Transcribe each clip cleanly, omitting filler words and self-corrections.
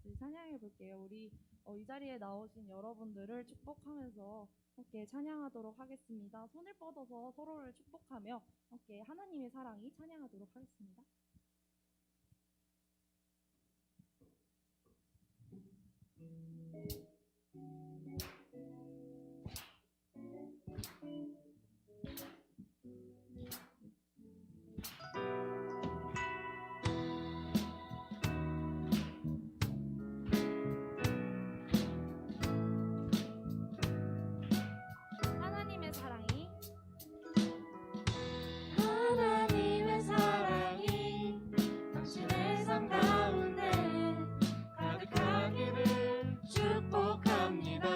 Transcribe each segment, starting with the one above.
같이 찬양해 볼게요. 우리 이 자리에 나오신 여러분들을 축복하면서 함께 찬양하도록 하겠습니다. 손을 뻗어서 서로를 축복하며 함께 하나님의 사랑이 찬양하도록 하겠습니다. 하나님의 사랑이 당신의 삶 가운데 가득하기를 축복합니다.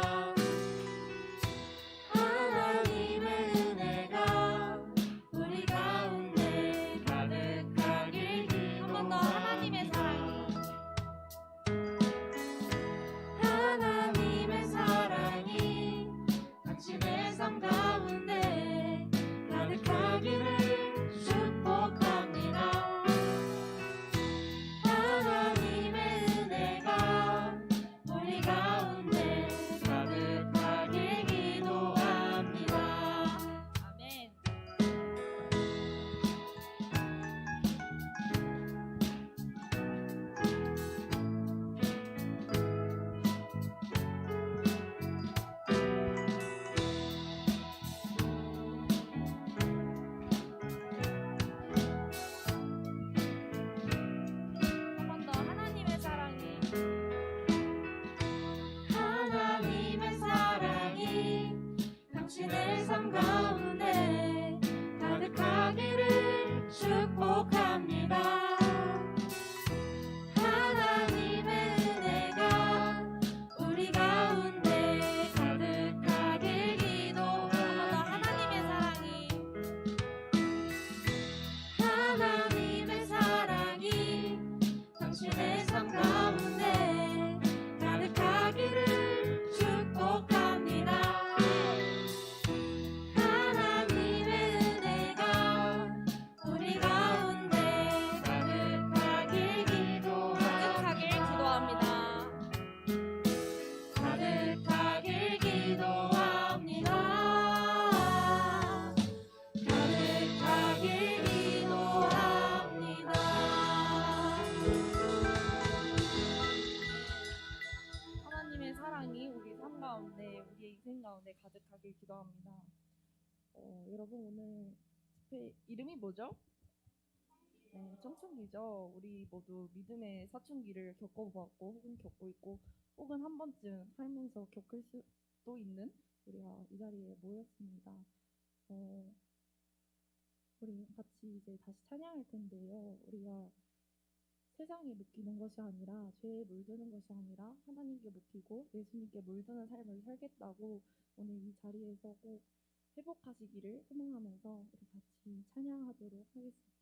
하나님의 은혜가 우리 가운데 가득하길 한 번 더 하나님의 사랑이 하나님의 사랑이 당신의 삶 가운데 가득하기를 축복합니다. 하나님의 은혜가 우리 가운데 가득하길 기도합니다. 아멘. 한 번 더 하나님의 사랑이 하나님의 사랑이 당신의 삶 가운데 가득하기를 축복합니다. 하나님의 은혜가 우리 가운데 가득하길 기도합니다. 하나님의 사랑이 하나님의 사랑이 당신의 삶 가운데 가득하기를 축복합니다. 하나님의 은혜가 우리 가운데 가득하길 기도합니다. 가득하길 기도합니다. 가득하길 기도합니다. 하나님의 사랑이 우리 삶 가운데, 우리의 인생 가운데 가득하길 기도합니다. 여러분 오늘 집회 이름이 뭐죠? 네, 청춘기죠. 우리 모두 믿음의 사춘기를 겪어보았고 혹은 겪고 있고 혹은 한 번쯤 살면서 겪을 수도 있는 우리가 이 자리에 모였습니다. 우리 같이 이제 다시 찬양할 텐데요. 우리가 세상에 묶이는 것이 아니라 죄에 물드는 것이 아니라 하나님께 묶이고 예수님께 물드는 삶을 살겠다고 오늘 이 자리에서 꼭 회복하시기를 소망하면서 우리 같이 찬양하도록 하겠습니다.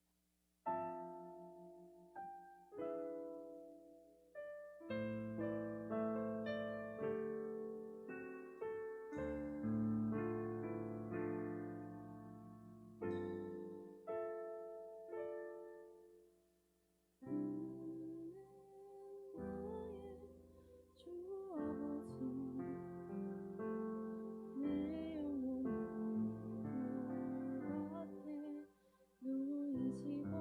주 아버지 내 영혼은 그 밭에 누이시고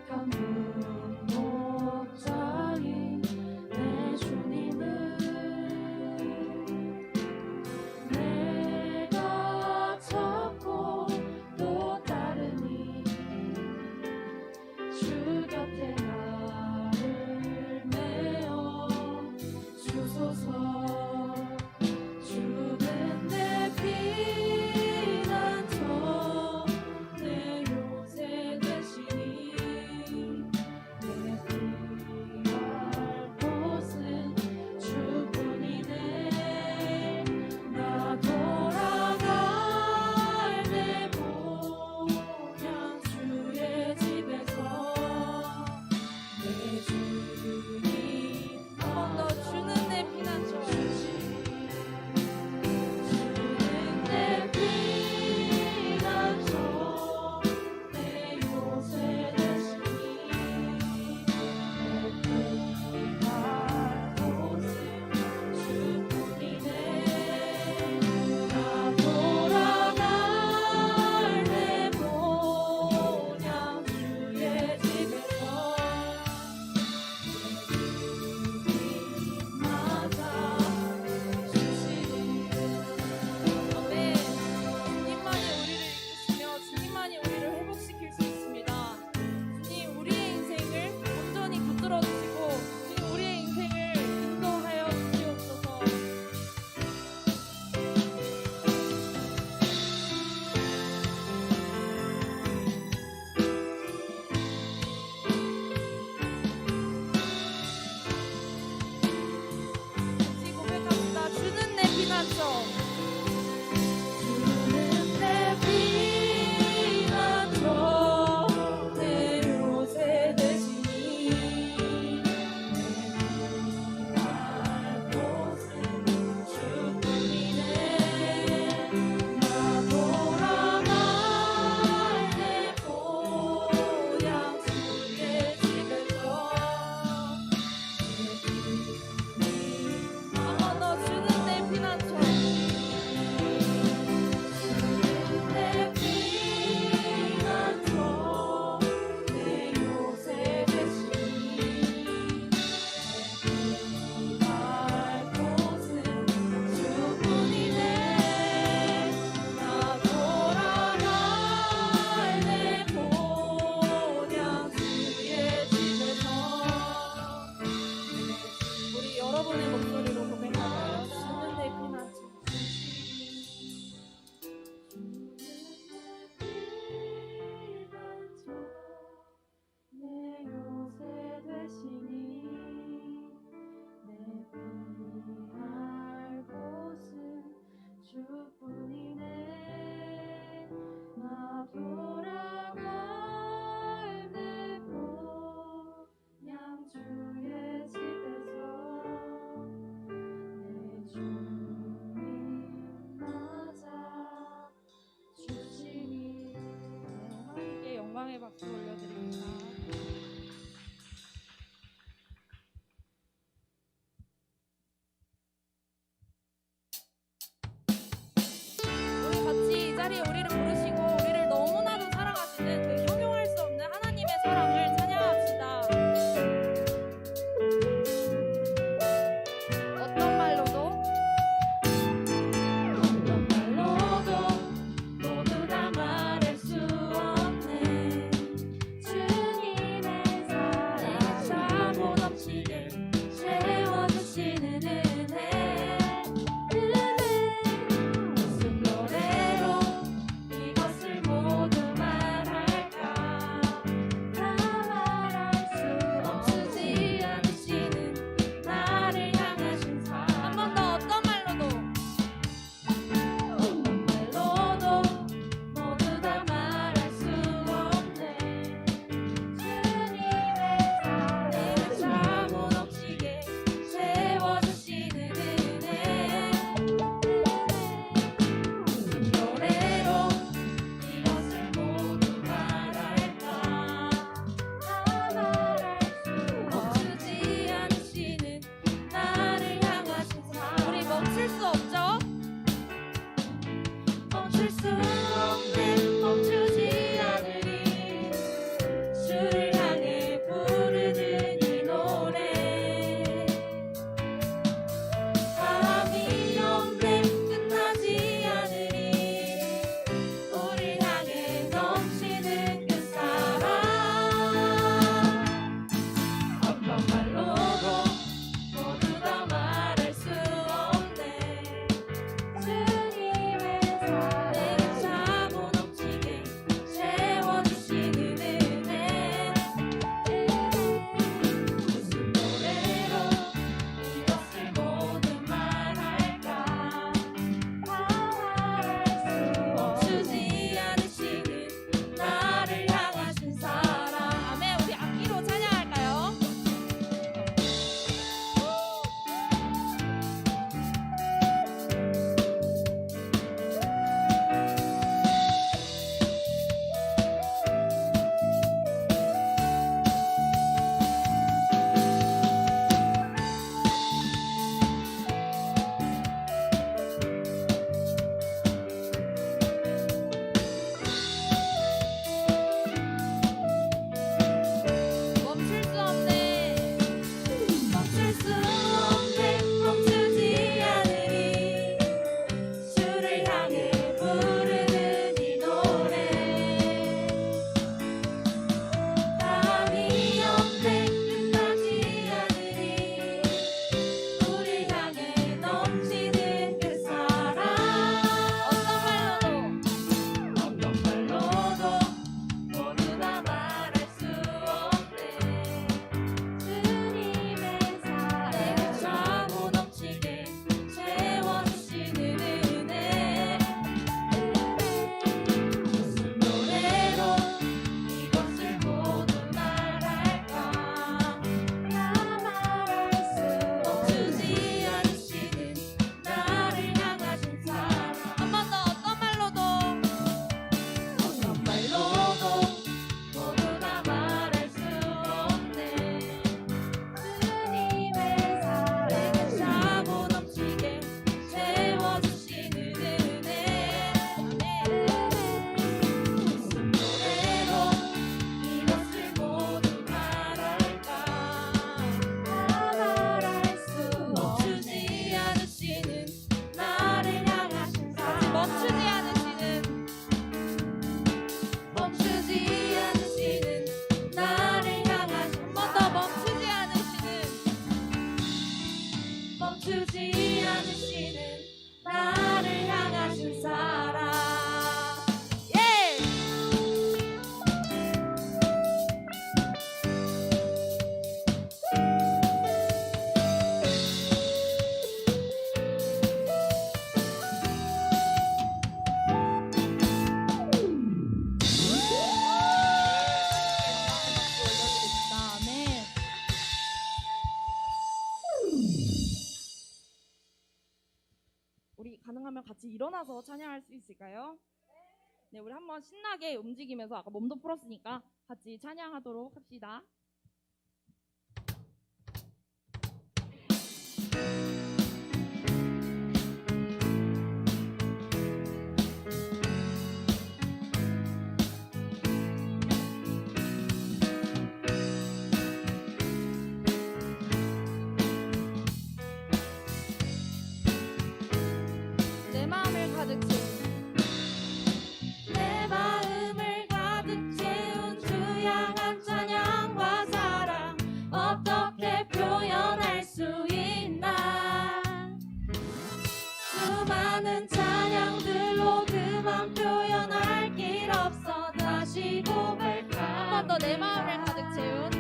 강문 목자인 내 주님은 내가 찾고 또 따르니 주 곁에 나를 메어 주소서. 주는 내 피난처 내 요새 되시니 내 피할 곳은 주뿐이네. 나 돌아갈 내 고향 주의 집에서 내 주님 한 번 더 주는 내 피난처. 주는 내 피난처 내 요새 되시니 내 피할 곳은 주뿐이네. 나 돌아갈 내 고향 주의 집에서 맞아 주시니. 아멘. 주님만이 우리를 이끄시며 주님만이 우리를 회복시킬 수 있습니다. 주님 우리의 인생을 온전히 붙들어 주시고 주님 우리의 인생을 인도하여 주시옵소서. 같이 고백합니다. 주는 내 피난처. 주는 내 피난처 내 요새 되시니 내 피할 곳은 주뿐이네. 나 돌아갈 내 고향 주의 집에서 한 번 더 주는 내 피난처. 내 피난처 내 요새 되시니 내 피할 곳은 주뿐이네. 나 돌아갈 내 고향 주의 집에서 우리 여러분의 목소리로 고백하며 주는 내 피난처. 내 요새 되시니 내 피할 곳은 주뿐이네. 나 돌아갈 내 고향 주의 집에서 내 주님 맞아 주시니. 네, 하나님께 영광의 박수 올려드립니다. 우리 같이 이 자리에 우리를 부르시고 우리를 너무나도 사랑하시는 그 형용할 수 없는 하나님의 사랑을 찬양합시다. 어떤 말로도 어떤 말로도 모두 다 말할 수 없네. 일어나서 찬양할 수 있을까요? 네, 우리 한번 신나게 움직이면서 아까 몸도 풀었으니까 같이 찬양하도록 합시다. 내 마음을 가득 채운 내 마음을 가득 채운 주 향한 찬양과 사랑 어떻게 표현할 수 있나 수많은 찬양들로 그만 표현할 길 없어 다시 고백하 한 번 더 내 마음을 가득 채운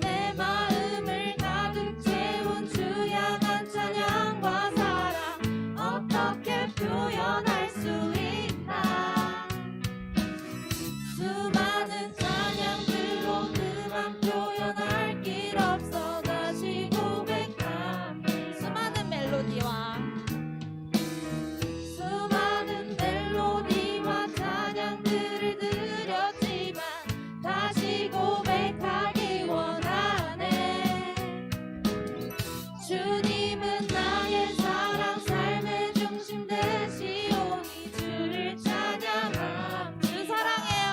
내 마음을 가득 채운 주 향한 찬양과 사랑 어떻게 표현할 수 있나 수많은 찬양들로 그만 표현할 길 없어 다시 고백하네 수많은 멜로디와 수많은 멜로디와 찬양들을 드렸지만 다시 고백하기 원하네 주님은 나의 사랑 삶의 중심 되시오니 주를 찬양합니다 주 사랑해요.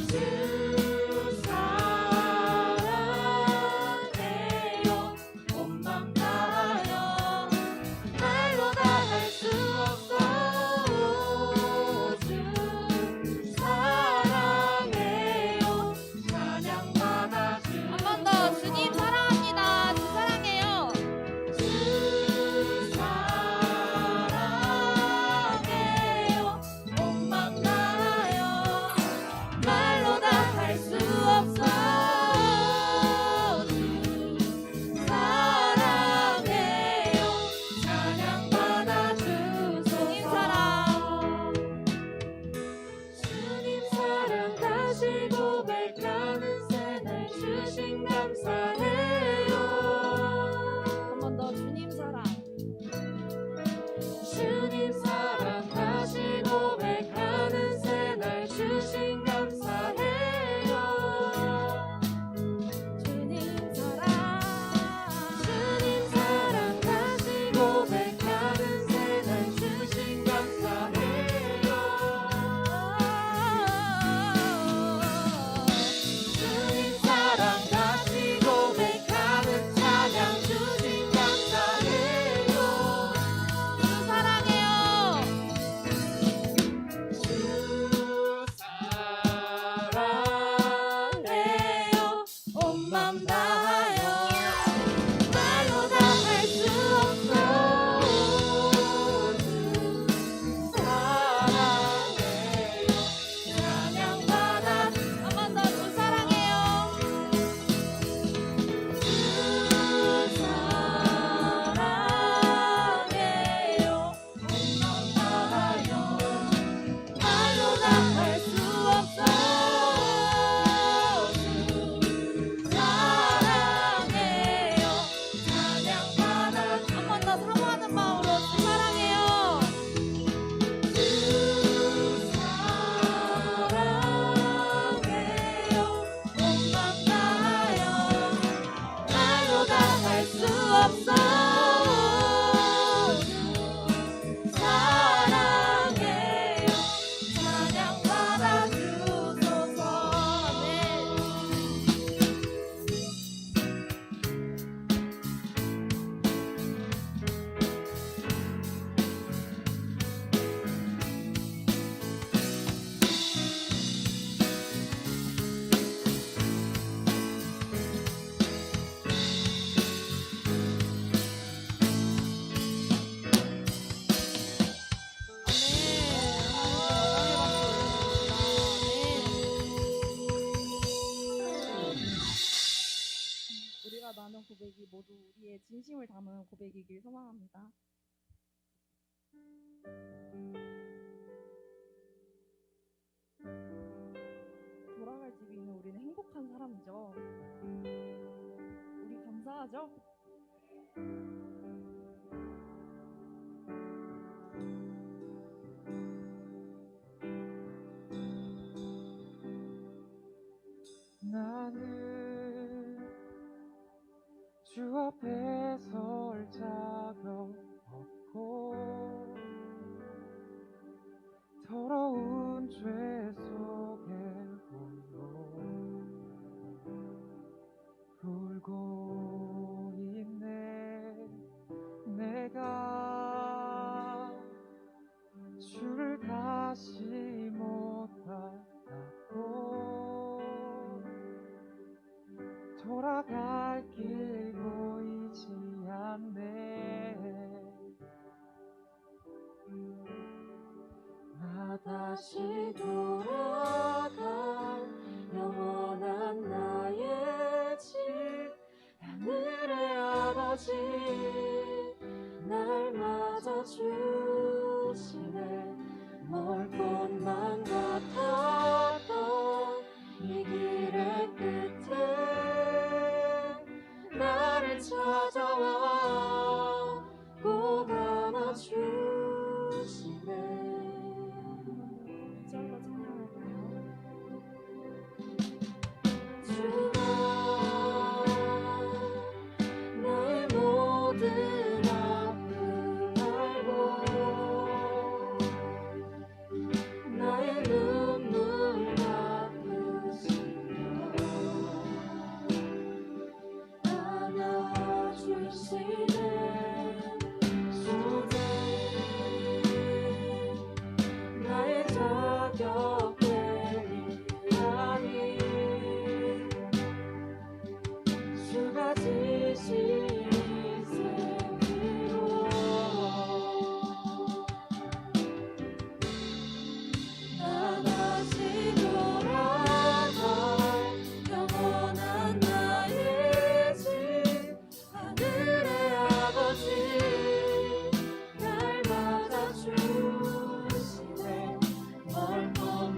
주 사랑해요 온 맘 다하여 말로 다 할 수 없어 주 사랑해요 찬양받아 주 한 번 더 주님 사랑합니다. 주 사랑해요. 주 사랑해요 온 맘 다하여 말로 다 할 수 없어 주 사랑해요 찬양받아 주소서 주님 사랑 다시 고백하는 새날 주신 감사해요 한 번 더 주님 사랑. 주님 사랑 다시 고백하는 새날 주신 감사해요 주님 사랑. 주님 사랑 다시 고백하는 새날 주신 감사해요 주님 사랑 다시 고백하는 찬양 주신 감사해요 주 사랑해요. 주 사랑해요 온 맘 다하여 말로 다 할 수 없어 주 사랑해요 찬양받아 한 번 더 주 사랑해요. 주 사랑해요 온 맘 다하여 말로 다 할 수 없어 주 사랑해요 찬양받아 한 번 더 사모하는 마음으로 주 사랑해요. 주 사랑해요 온 맘 다하여 말로 다 할 수 없어 주 사랑해요 찬양받아 주소서 아멘 우리가 나눈 고백이 모두 우리의 진심을 담은 고백이길 소망합니다. 돌아갈 집이 있는 우리는 행복한 사람이죠. 우리 감사하죠? 앞에 설 자격 없고 더러운 죄 속에 홀로 울고 있네. 내가 주를 다시 못 받았고 돌아갈 길 보이지 않네. 나 다시 돌아갈 영원한 나의 집 하늘의 아버지 날 맞아주시네. 멀 것만 같았던 이 길의 끝에 나를 찾아와 꼭 안아주시네. 구절로 찬양할까요? 주가 나의 모든 아픔 알고 나의 눈물 닦으시며 안아주시네. 주님 나의 자격된 일하니 주가 지신 인생이로 나 다시 돌아갈 영원한 나의 집 하늘의 아버지 날 맞아주시네. 멀 것만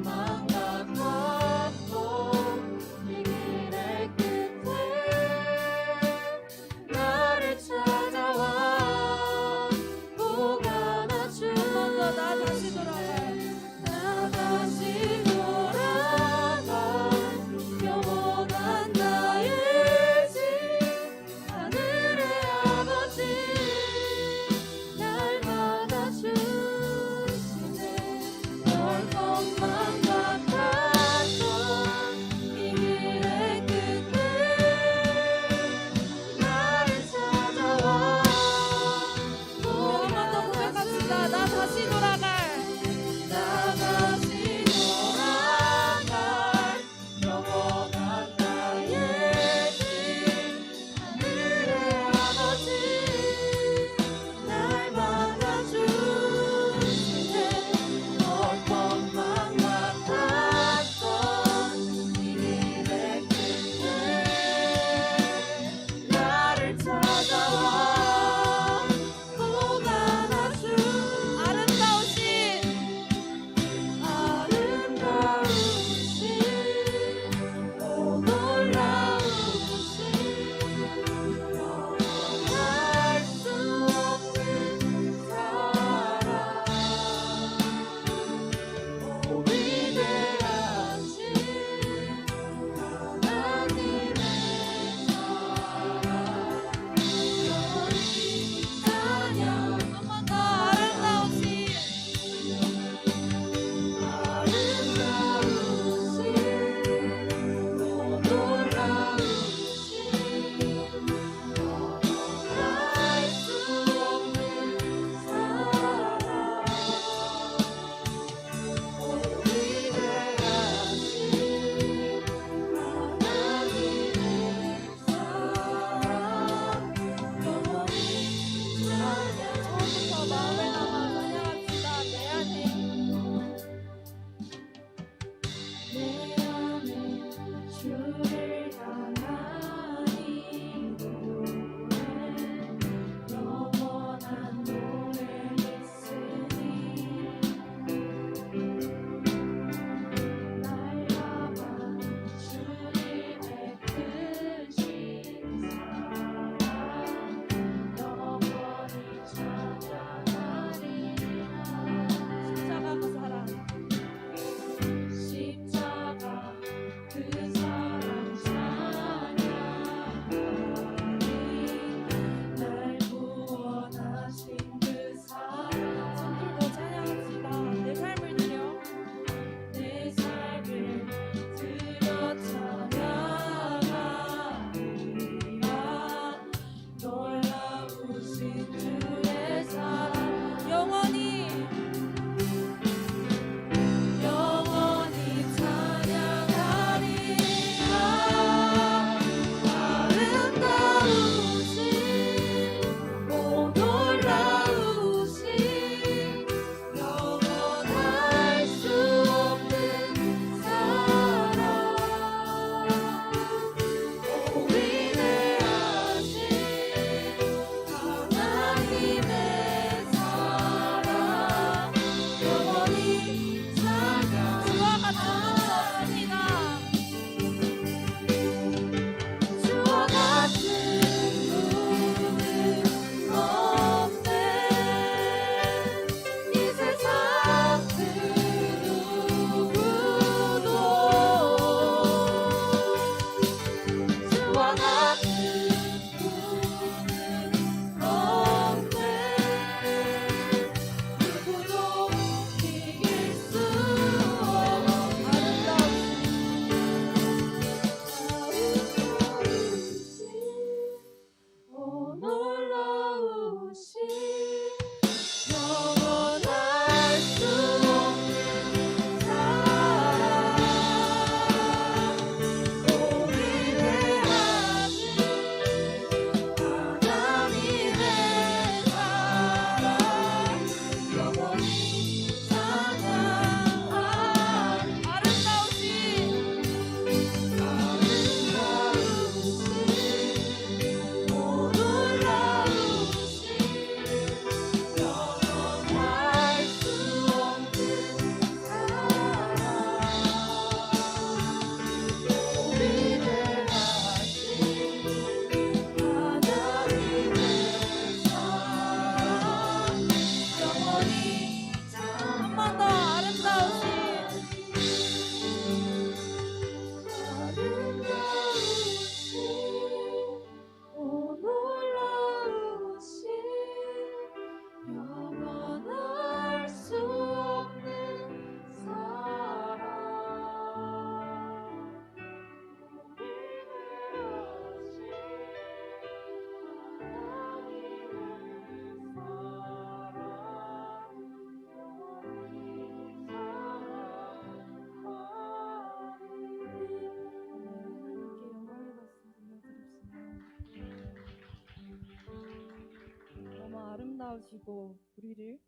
기다려주시고 우리를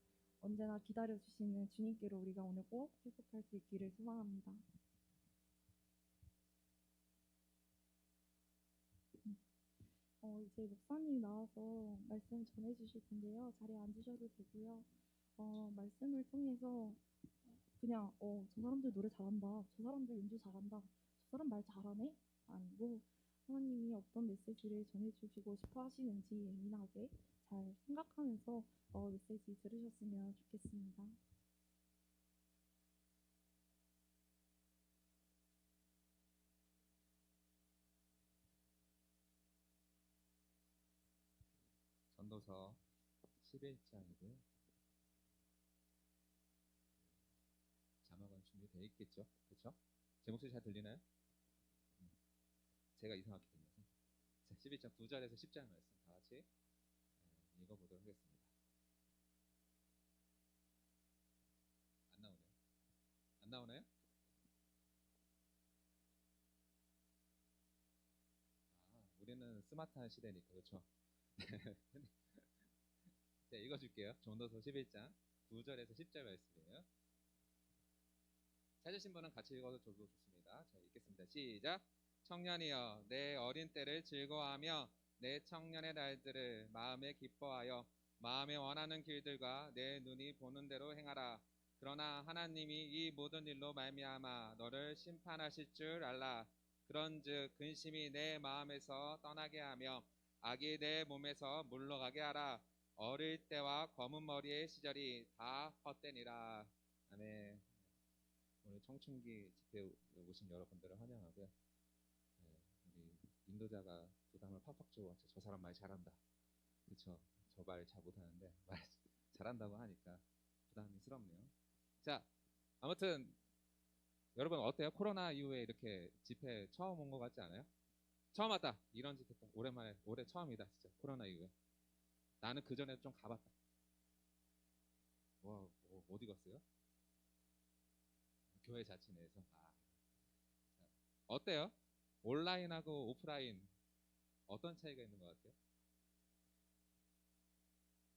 언제나 기다려주시는 주님께로 우리가 오늘 꼭 회복할 수 있기를 소망합니다. 이제 목사님이 나와서 말씀 전해주실 텐데요. 자리에 앉으셔도 되고요. 말씀을 통해서 그냥 저 사람들 노래 잘한다, 저 사람들 연주 잘한다, 저 사람 말 잘하네? 아니고 하나님이 어떤 메시지를 전해주시고 싶어 하시는지 예민하게 잘 생각하면서 메시지 들으셨으면 좋겠습니다. 전도서 11장이고요. 자막은 준비되어 있겠죠? 그렇죠? 제 목소리 잘 들리나요? 제가 이상하게 들려서. 자, 11장 9절에서 10절 말씀 다 같이 읽어보도록 하겠습니다. 안 나오네요? 안 나오나요? 우리는 스마트한 시대니까 그렇죠? 자, 읽어줄게요. 전도서 11장 9절에서 10절 말씀이에요. 찾으신 분은 같이 읽어도 저도 좋습니다. 자, 읽겠습니다. 시작. 청년이여, 내 어린 때를 즐거워하며 내 청년의 날들을 마음에 기뻐하여 마음에 원하는 길들과 내 눈이 보는 대로 행하라. 그러나 하나님이 이 모든 일로 말미암아 너를 심판하실 줄 알라. 그런즉 근심이 내 마음에서 떠나게 하며 악이 내 몸에서 물러가게 하라. 어릴 때와 검은 머리의 시절이 다 헛되니라. 아멘. 오늘 청춘기 집회 오신 여러분들을 환영하고요. 우리 인도자가 부담을 팍팍 주고 저 사람 말 잘한다. 그렇죠? 저 말 잘 못하는데 말 잘한다고 하니까 부담스럽네요. 자, 아무튼 여러분 어때요? 코로나 이후에 이렇게 집회 처음 온 것 같지 않아요? 처음 왔다. 이런 집회 오랜만에 올해 처음이다. 진짜 코로나 이후에. 나는 그 전에 좀 가봤다. 와, 어디 갔어요? 교회 자체 내에서. 자, 어때요? 온라인하고 오프라인 어떤 차이가 있는 것 같아요?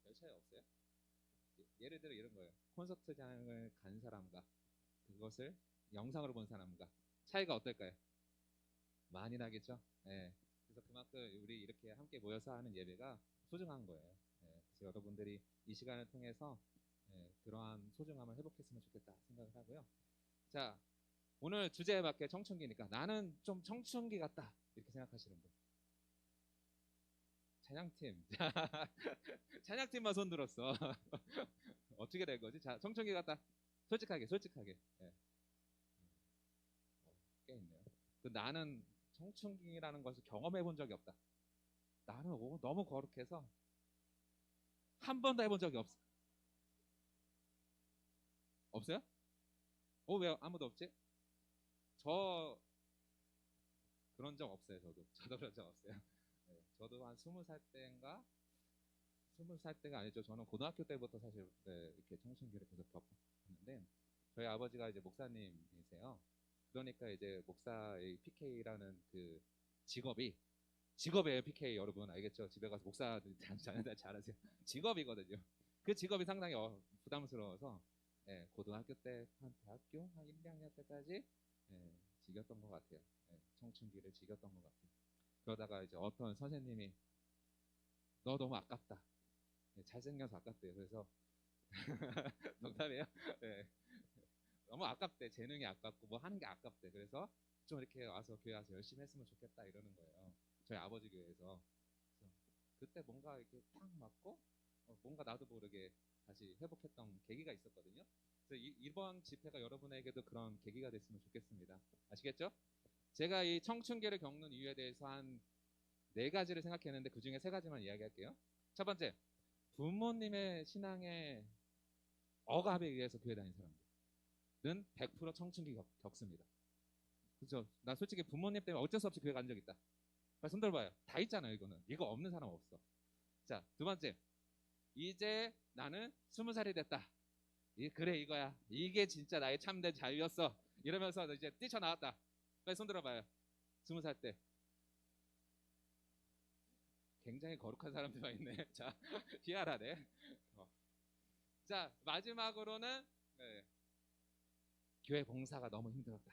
별 차이 없어요? 예를 들어 이런 거예요. 콘서트장을 간 사람과 그것을 영상으로 본 사람과 차이가 어떨까요? 많이 나겠죠? 네. 그래서 그만큼 우리 이렇게 함께 모여서 하는 예배가 소중한 거예요. 네. 그래서 여러분들이 이 시간을 통해서 그러한 소중함을 회복했으면 좋겠다 생각을 하고요. 자, 오늘 주제에 맞게 청춘기니까 나는 좀 청춘기 같다 이렇게 생각하시는 분. 찬양팀. 찬양팀만 손 들었어. 어떻게 된 거지? 자, 청춘기 같다. 솔직하게. 네. 꽤 있네요. 나는 청춘기라는 것을 경험해 본 적이 없다. 나는 너무 거룩해서 한 번도 해본 적이 없어. 없어요? 왜 아무도 없지? 저 그런 적 없어요. 저도 그런 적 없어요. 네, 저도 한 20살 때인가 20살 때가 아니죠. 저는 고등학교 때부터 사실 이렇게 청춘기를 계속 겪었는데 저희 아버지가 이제 목사님이세요. 그러니까 이제 목사의 PK라는 그 직업이에요. PK 여러분 알겠죠? 집에 가서 목사 자녀들 잘하세요. 직업이거든요. 그 직업이 상당히 부담스러워서 고등학교 때 한 대학교 한 1, 2학년 때까지 즐겼던 것 같아요. 청춘기를 즐겼던 것 같아요. 그러다가 이제 어떤 선생님이 너 너무 아깝다. 잘생겨서 아깝대요. 그래서 농담이에요. 네. 너무 아깝대. 재능이 아깝고 뭐 하는 게 아깝대. 그래서 좀 이렇게 와서 교회 와서 열심히 했으면 좋겠다 이러는 거예요. 저희 아버지 교회에서. 그래서 그때 뭔가 이렇게 팍 맞고 뭔가 나도 모르게 다시 회복했던 계기가 있었거든요. 그래서 이번 집회가 여러분에게도 그런 계기가 됐으면 좋겠습니다. 아시겠죠? 제가 이 청춘기를 겪는 이유에 대해서 한 4가지를 생각했는데 그 중에 3가지만 이야기할게요. 첫 번째, 부모님의 신앙의 억압에 의해서 교회 다니는 사람들은 100% 청춘기 겪습니다. 그렇죠? 나 솔직히 부모님 때문에 어쩔 수 없이 교회 간 적 있다. 손 들어봐요. 다 있잖아요. 이거 없는 사람 없어. 자, 두 번째, 이제 나는 20살이 됐다. 그래 이거야. 이게 진짜 나의 참된 자유였어. 이러면서 이제 뛰쳐나왔다. 빨리 손 들어봐요. 20살 때 굉장히 거룩한 사람들만 있네. 자, 희한하네. 자, 마지막으로는 교회 봉사가 너무 힘들었다.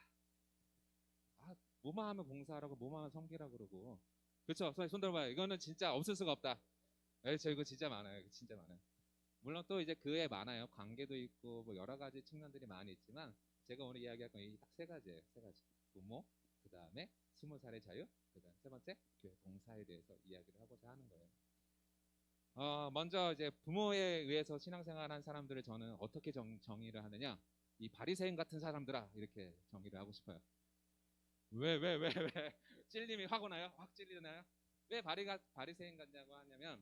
뭐만 하면 봉사하라고, 뭐만 하면 섬기라고 그러고. 그렇죠? 손 들어봐요. 이거는 진짜 없을 수가 없다. 저 이거 진짜 많아요. 이거 진짜 많아요. 물론 또 이제 그 외에 많아요. 관계도 있고 뭐 여러 가지 측면들이 많이 있지만 제가 오늘 이야기할 건 이 딱 세 가지예요. 세 가지. 부모, 그 다음에 20살의 자유, 그 다음 세 번째 교회 봉사에 대해서 이야기를 하고자 하는 거예요. 먼저 이제 부모에 의해서 신앙생활한 사람들을 저는 어떻게 정의를 하느냐? 이 바리새인 같은 사람들아, 이렇게 정의를 하고 싶어요. 왜? 찔림이 확 오나요? 확 찔리나요? 왜 바리새인 같냐고 하냐면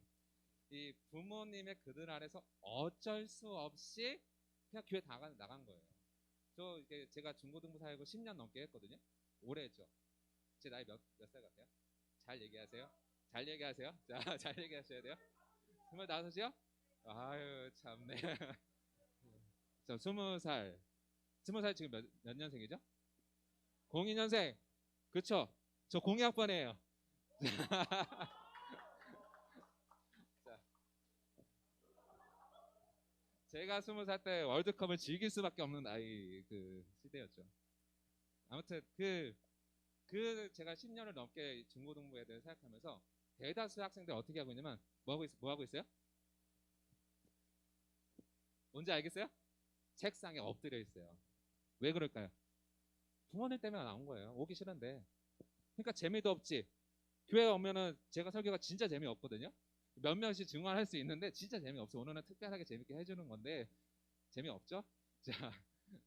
이 부모님의 그들 아래서 어쩔 수 없이 그냥 교회 나간 거예요. 제가 중고등부 사역을 10년 넘게 했거든요. 오래 했죠. 제 나이 몇 살 같아요? 잘 얘기하세요. 잘 얘기하세요. 자, 잘 얘기하셔야 돼요. 25이요? 아유, 참네. 저 20살. 20살 지금 몇 년생이죠? 02년생. 그쵸? 저 02학번이에요. 자, 제가 20살 때 월드컵을 즐길 수밖에 없는 나이 그 시대였죠. 아무튼 제가 10년을 넘게 중고등부 애들 생각하면서 대다수 학생들 어떻게 하고 있냐면 뭐 하고 있어요? 뭔지 알겠어요? 책상에 엎드려 있어요. 왜 그럴까요? 부모님 때문에 나온 거예요. 오기 싫은데. 그러니까 재미도 없지. 교회 오면은 제가 설교가 진짜 재미없거든요. 몇 명씩 증언할 수 있는데 진짜 재미없어. 오늘은 특별하게 재밌게 해주는 건데 재미없죠? 자,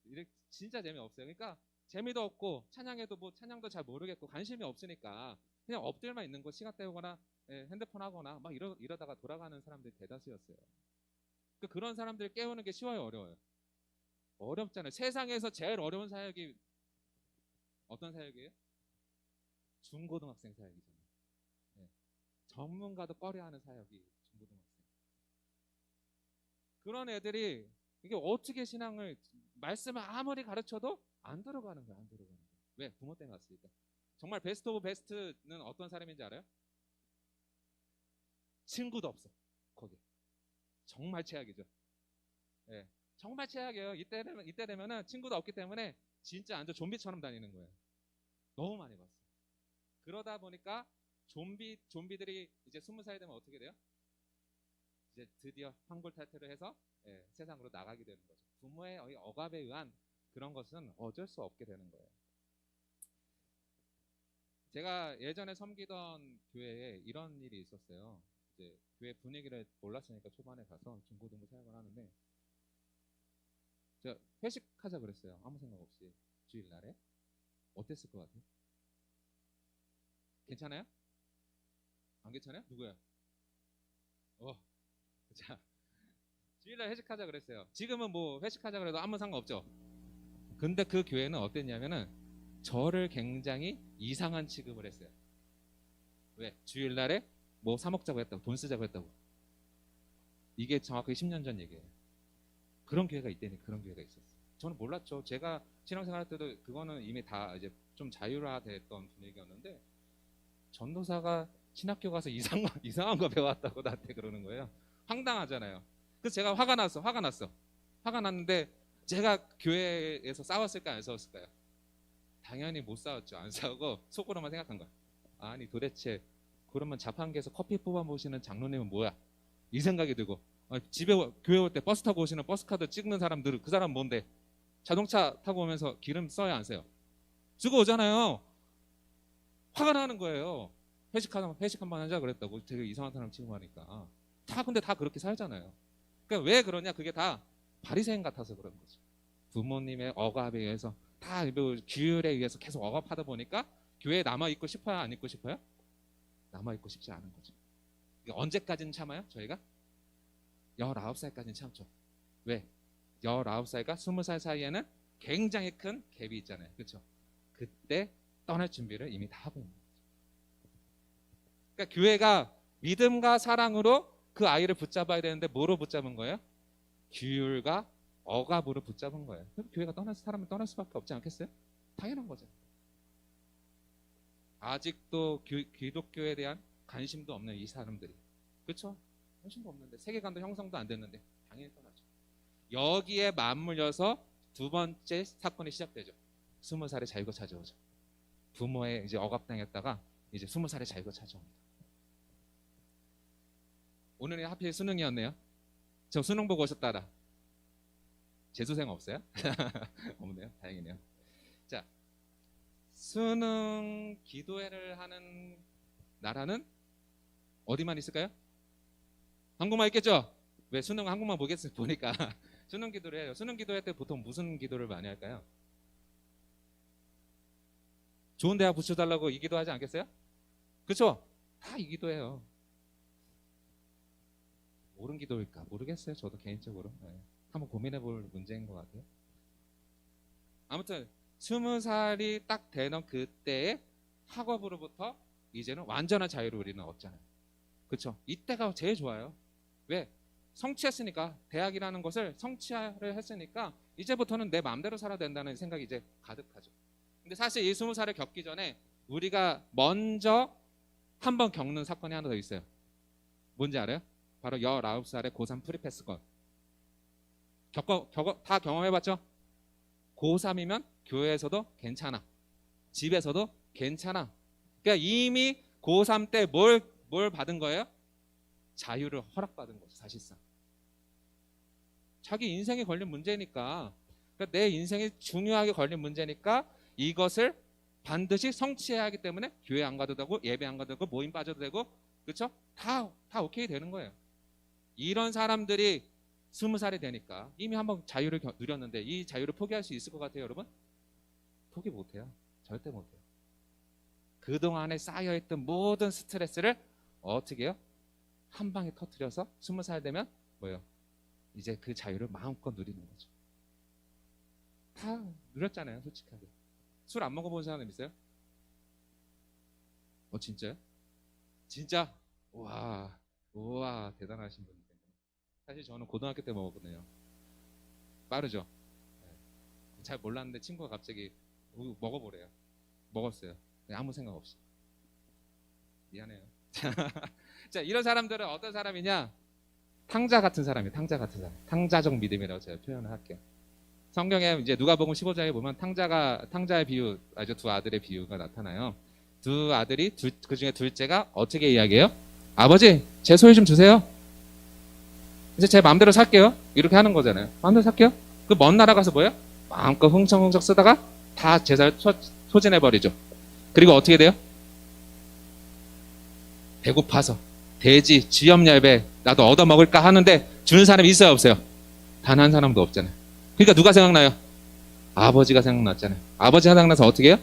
이렇게 진짜 재미없어요. 그러니까 재미도 없고 찬양해도 뭐 찬양도 잘 모르겠고 관심이 없으니까 그냥 엎드려만 있는 거 시간 때우거나 핸드폰 하거나 막 이러다가 돌아가는 사람들이 대다수였어요. 그러니까 그런 사람들 깨우는 게 쉬워요, 어려워요? 어렵잖아요. 세상에서 제일 어려운 사역이 어떤 사역이에요? 중고등학생 사역이잖아요. 전문가도 꺼려하는 사역이 중고등학생. 그런 애들이 이게 어떻게 신앙을 말씀을 아무리 가르쳐도 안 들어가는 거야, 안 들어가는 거야. 왜? 부모 때문에 왔으니까. 정말 베스트 오브 베스트는 어떤 사람인지 알아요? 친구도 없어, 거기. 정말 최악이죠. 정말 최악이에요. 이때 되면은 친구도 없기 때문에 진짜 완전 좀비처럼 다니는 거예요. 너무 많이 봤어. 그러다 보니까 좀비들이 이제 20살 되면 어떻게 돼요? 이제 드디어 환골탈태를 해서 세상으로 나가게 되는 거죠. 부모의 억압에 의한 그런 것은 어쩔 수 없게 되는 거예요. 제가 예전에 섬기던 교회에 이런 일이 있었어요. 이제 교회 분위기를 몰랐으니까 초반에 가서 중고등부 사역을 하는데 제가 회식하자 그랬어요. 아무 생각 없이 주일날에. 어땠을 것 같아요? 괜찮아요? 안 괜찮아요? 누구야? 자, 주일날 회식하자 그랬어요. 지금은 뭐 회식하자 그래도 아무 상관없죠. 근데 그 교회는 어땠냐면은 저를 굉장히 이상한 취급을 했어요. 왜? 주일날에 뭐 사 먹자고 했다고, 돈 쓰자고 했다고. 이게 정확하게 10년 전 얘기예요. 그런 교회가 있다니. 그런 교회가 있었어요. 저는 몰랐죠. 제가 신앙생활 할 때도 그거는 이미 다 이제 좀 자율화됐던 분위기였는데 전도사가 신학교 가서 이상한 거 배워왔다고 나한테 그러는 거예요. 황당하잖아요. 그래서 제가 화가 났어. 화가 났는데 제가 교회에서 싸웠을까요? 안 싸웠을까요? 당연히 못 싸웠죠. 안 싸우고 속으로만 생각한 거야. 아니 도대체 그러면 자판기에서 커피 뽑아 모시는 장로님은 뭐야? 이 생각이 들고 교회 올 때 버스 타고 오시는 버스카드 찍는 사람들 그 사람 뭔데? 자동차 타고 오면서 기름 써야 안 써요? 쓰고 오잖아요. 화가 나는 거예요. 회식 한번 하자 그랬다고 되게 이상한 사람 취급하니까. 근데 다 그렇게 살잖아요. 그러니까 왜 그러냐? 그게 다 바리새인 같아서 그런 거죠. 부모님의 억압에 의해서 다 규율에 의해서 계속 억압하다 보니까 교회에 남아있고 싶어요? 안 있고 싶어요? 남아있고 싶지 않은 거죠. 언제까지는 참아요? 저희가? 19살까지는 참죠. 왜? 19살과 20살 사이에는 굉장히 큰 갭이 있잖아요. 그렇죠? 그때 떠날 준비를 이미 다 하고 있는 거죠. 그러니까 교회가 믿음과 사랑으로 그 아이를 붙잡아야 되는데 뭐로 붙잡은 거예요? 규율과 억압으로 붙잡은 거예요. 그럼 교회가 사람은 떠날 수밖에 없지 않겠어요? 당연한 거죠. 아직도 기독교에 대한 관심도 없는 이 사람들이, 그렇죠? 관심도 없는데 세계관도 형성도 안 됐는데 당연히 떠나죠. 여기에 맞물려서 두 번째 사건이 시작되죠. 20살의 자유가 찾아오죠. 부모의 이제 억압당했다가 이제 20살의 자유가 찾아옵니다. 오늘이 하필 수능이었네요. 저 수능 보고 오셨다라. 재수생 없어요? 없네요. 다행이네요. 자, 수능 기도회를 하는 나라는 어디만 있을까요? 한국만 있겠죠? 왜 수능 한국만 보니까 수능 기도를 해요. 수능 기도회 때 보통 무슨 기도를 많이 할까요? 좋은 대학 붙여달라고 이 기도하지 않겠어요? 그렇죠? 다 이 기도해요. 옳은 기도일까? 모르겠어요. 저도 개인적으로. 네. 한번 고민해 볼 문제인 것 같아요. 아무튼 20살이 딱 되는 그때에 학업으로부터 이제는 완전한 자유를 우리는 얻잖아요. 그렇죠? 이때가 제일 좋아요. 왜? 성취했으니까, 대학이라는 것을 성취를 했으니까 이제부터는 내 마음대로 살아야 된다는 생각이 이제 가득하죠. 근데 사실 이 20살을 겪기 전에 우리가 먼저 한번 겪는 사건이 하나 더 있어요. 뭔지 알아요? 바로 19살의 고3 프리패스건. 다 경험해봤죠? 고3이면 교회에서도 괜찮아, 집에서도 괜찮아. 그러니까 이미 고3 때 뭘 받은 거예요? 자유를 허락받은 거죠. 사실상 자기 인생에 걸린 문제니까, 그러니까 내 인생이 중요하게 걸린 문제니까 이것을 반드시 성취해야 하기 때문에 교회 안 가도 되고 예배 안 가도 되고 모임 빠져도 되고, 그렇죠? 다 오케이 되는 거예요. 이런 사람들이 20살이 되니까 이미 한번 자유를 누렸는데 이 자유를 포기할 수 있을 것 같아요, 여러분? 포기 못해요. 절대 못해요. 그동안에 쌓여있던 모든 스트레스를 어떻게 해요? 한 방에 터뜨려서 20살 되면 뭐예요? 이제 그 자유를 마음껏 누리는 거죠. 다 누렸잖아요, 솔직하게. 술 안 먹어본 사람 있어요? 진짜요? 진짜? 우와, 대단하신 분이세요. 사실 저는 고등학교 때 먹었거든요. 빠르죠? 네. 잘 몰랐는데 친구가 갑자기 먹어보래요. 먹었어요. 아무 생각 없이. 미안해요. 자, 이런 사람들은 어떤 사람이냐? 탕자 같은 사람이에요. 탕자 같은 사람. 탕자적 믿음이라고 제가 표현을 할게요. 성경에 이제 누가복음 15장에 보면 탕자의 비유, 아주 두 아들의 비유가 나타나요. 두 아들이 그 중에 둘째가 어떻게 이야기해요? 아버지, 제 소유 좀 주세요. 이제 제 마음대로 살게요. 이렇게 하는 거잖아요. 마음대로 살게요. 그 먼 나라 가서 뭐예요? 마음껏 흥청흥청 쓰다가 다 재산을 소진해버리죠. 그리고 어떻게 돼요? 배고파서 돼지, 쥐염yar배 나도 얻어먹을까 하는데 주는 사람이 있어요, 없어요? 단 한 사람도 없잖아요. 그러니까 누가 생각나요? 아버지가 생각났잖아요. 아버지 생각나서 어떻게 해요?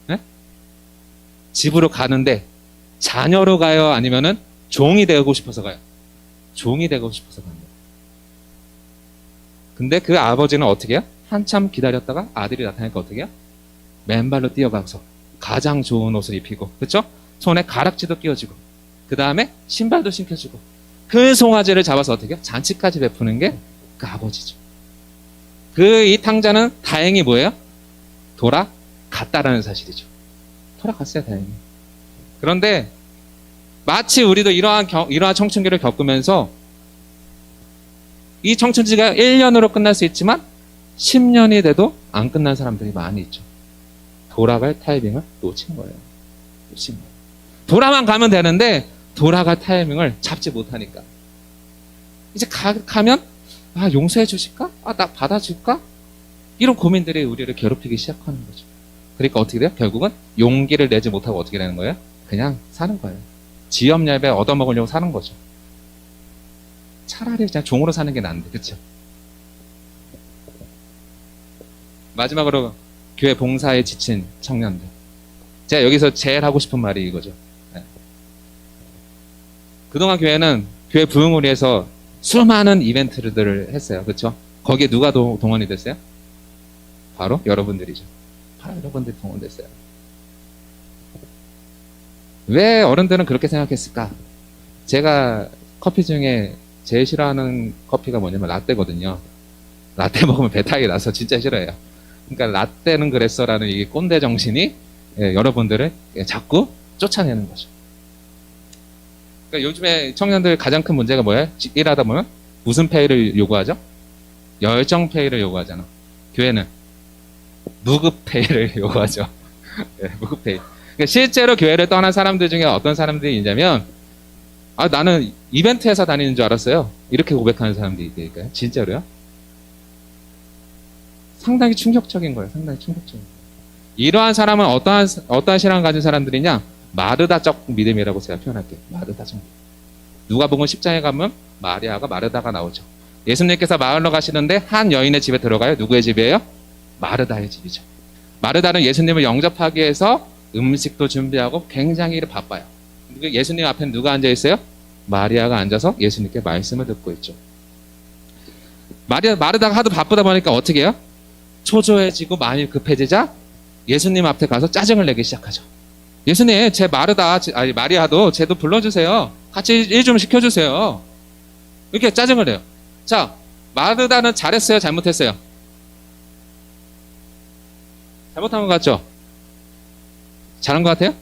네? 집으로 가는데 자녀로 가요? 아니면은 종이 되고 싶어서 가요? 종이 되고 싶어서 갑니다. 근데 그 아버지는 어떻게 해요? 한참 기다렸다가 아들이 나타나니까 어떻게 해요? 맨발로 뛰어가서 가장 좋은 옷을 입히고, 그렇죠? 손에 가락지도 끼워주고, 그 다음에 신발도 신겨주고, 그 송아지를 잡아서 어떻게 해요? 잔치까지 베푸는 게 그 아버지죠. 이 탕자는 다행히 뭐예요? 돌아갔다라는 사실이죠. 돌아갔어요, 다행히. 그런데 마치 우리도 이러한 청춘기를 겪으면서 이 청춘기가 1년으로 끝날 수 있지만 10년이 돼도 안 끝난 사람들이 많이 있죠. 돌아갈 타이밍을 놓친 거예요. 놓친 거예요. 돌아만 가면 되는데 돌아갈 타이밍을 잡지 못하니까 이제 가면 용서해 주실까? 나 받아줄까? 이런 고민들이 우리를 괴롭히기 시작하는 거죠. 그러니까 어떻게 돼요? 결국은 용기를 내지 못하고 어떻게 되는 거예요? 그냥 사는 거예요. 지엄얇게 얻어먹으려고 사는 거죠. 차라리 그냥 종으로 사는 게 나은데, 그렇죠? 마지막으로 교회 봉사에 지친 청년들. 제가 여기서 제일 하고 싶은 말이 이거죠. 네. 그동안 교회는 교회 부흥을 위해서 수많은 이벤트들을 했어요. 그렇죠? 거기에 누가 동원이 됐어요? 바로 여러분들이죠. 바로 여러분들이 동원됐어요. 왜 어른들은 그렇게 생각했을까? 제가 커피 중에 제일 싫어하는 커피가 뭐냐면 라떼거든요. 라떼 먹으면 배탈이 나서 진짜 싫어해요. 그러니까 라떼는 그랬어라는 이 꼰대 정신이 여러분들을 자꾸 쫓아내는 거죠. 그러니까 요즘에 청년들 가장 큰 문제가 뭐예요? 일하다 보면 무슨 페이를 요구하죠? 열정 페이를 요구하잖아. 교회는 무급 페이를 요구하죠. 네, 무급 페이. 그러니까 실제로 교회를 떠난 사람들 중에 어떤 사람들이 있냐면, 아, 나는 이벤트에서 다니는 줄 알았어요. 이렇게 고백하는 사람들이 있다니까요. 진짜로요? 상당히 충격적인 거예요. 상당히 충격적인 거예요. 이러한 사람은 어떠한 신앙을 가진 사람들이냐? 마르다적 믿음이라고 제가 표현할게요. 마르다적 믿음. 누가복음 10장에 가면 마리아가 마르다가 나오죠. 예수님께서 마을로 가시는데 한 여인의 집에 들어가요. 누구의 집이에요? 마르다의 집이죠. 마르다는 예수님을 영접하기 위해서 음식도 준비하고 굉장히 바빠요. 예수님 앞에 누가 앉아 있어요? 마리아가 앉아서 예수님께 말씀을 듣고 있죠. 마르다가 하도 바쁘다 보니까 어떻게 해요? 초조해지고 마음이 급해지자 예수님 앞에 가서 짜증을 내기 시작하죠. 예수님, 제 마리아도 쟤도 불러주세요. 같이 일 좀 시켜주세요. 이렇게 짜증을 내요. 자, 마르다는 잘했어요? 잘못했어요? 잘못한 것 같죠? 잘한 것 같아요?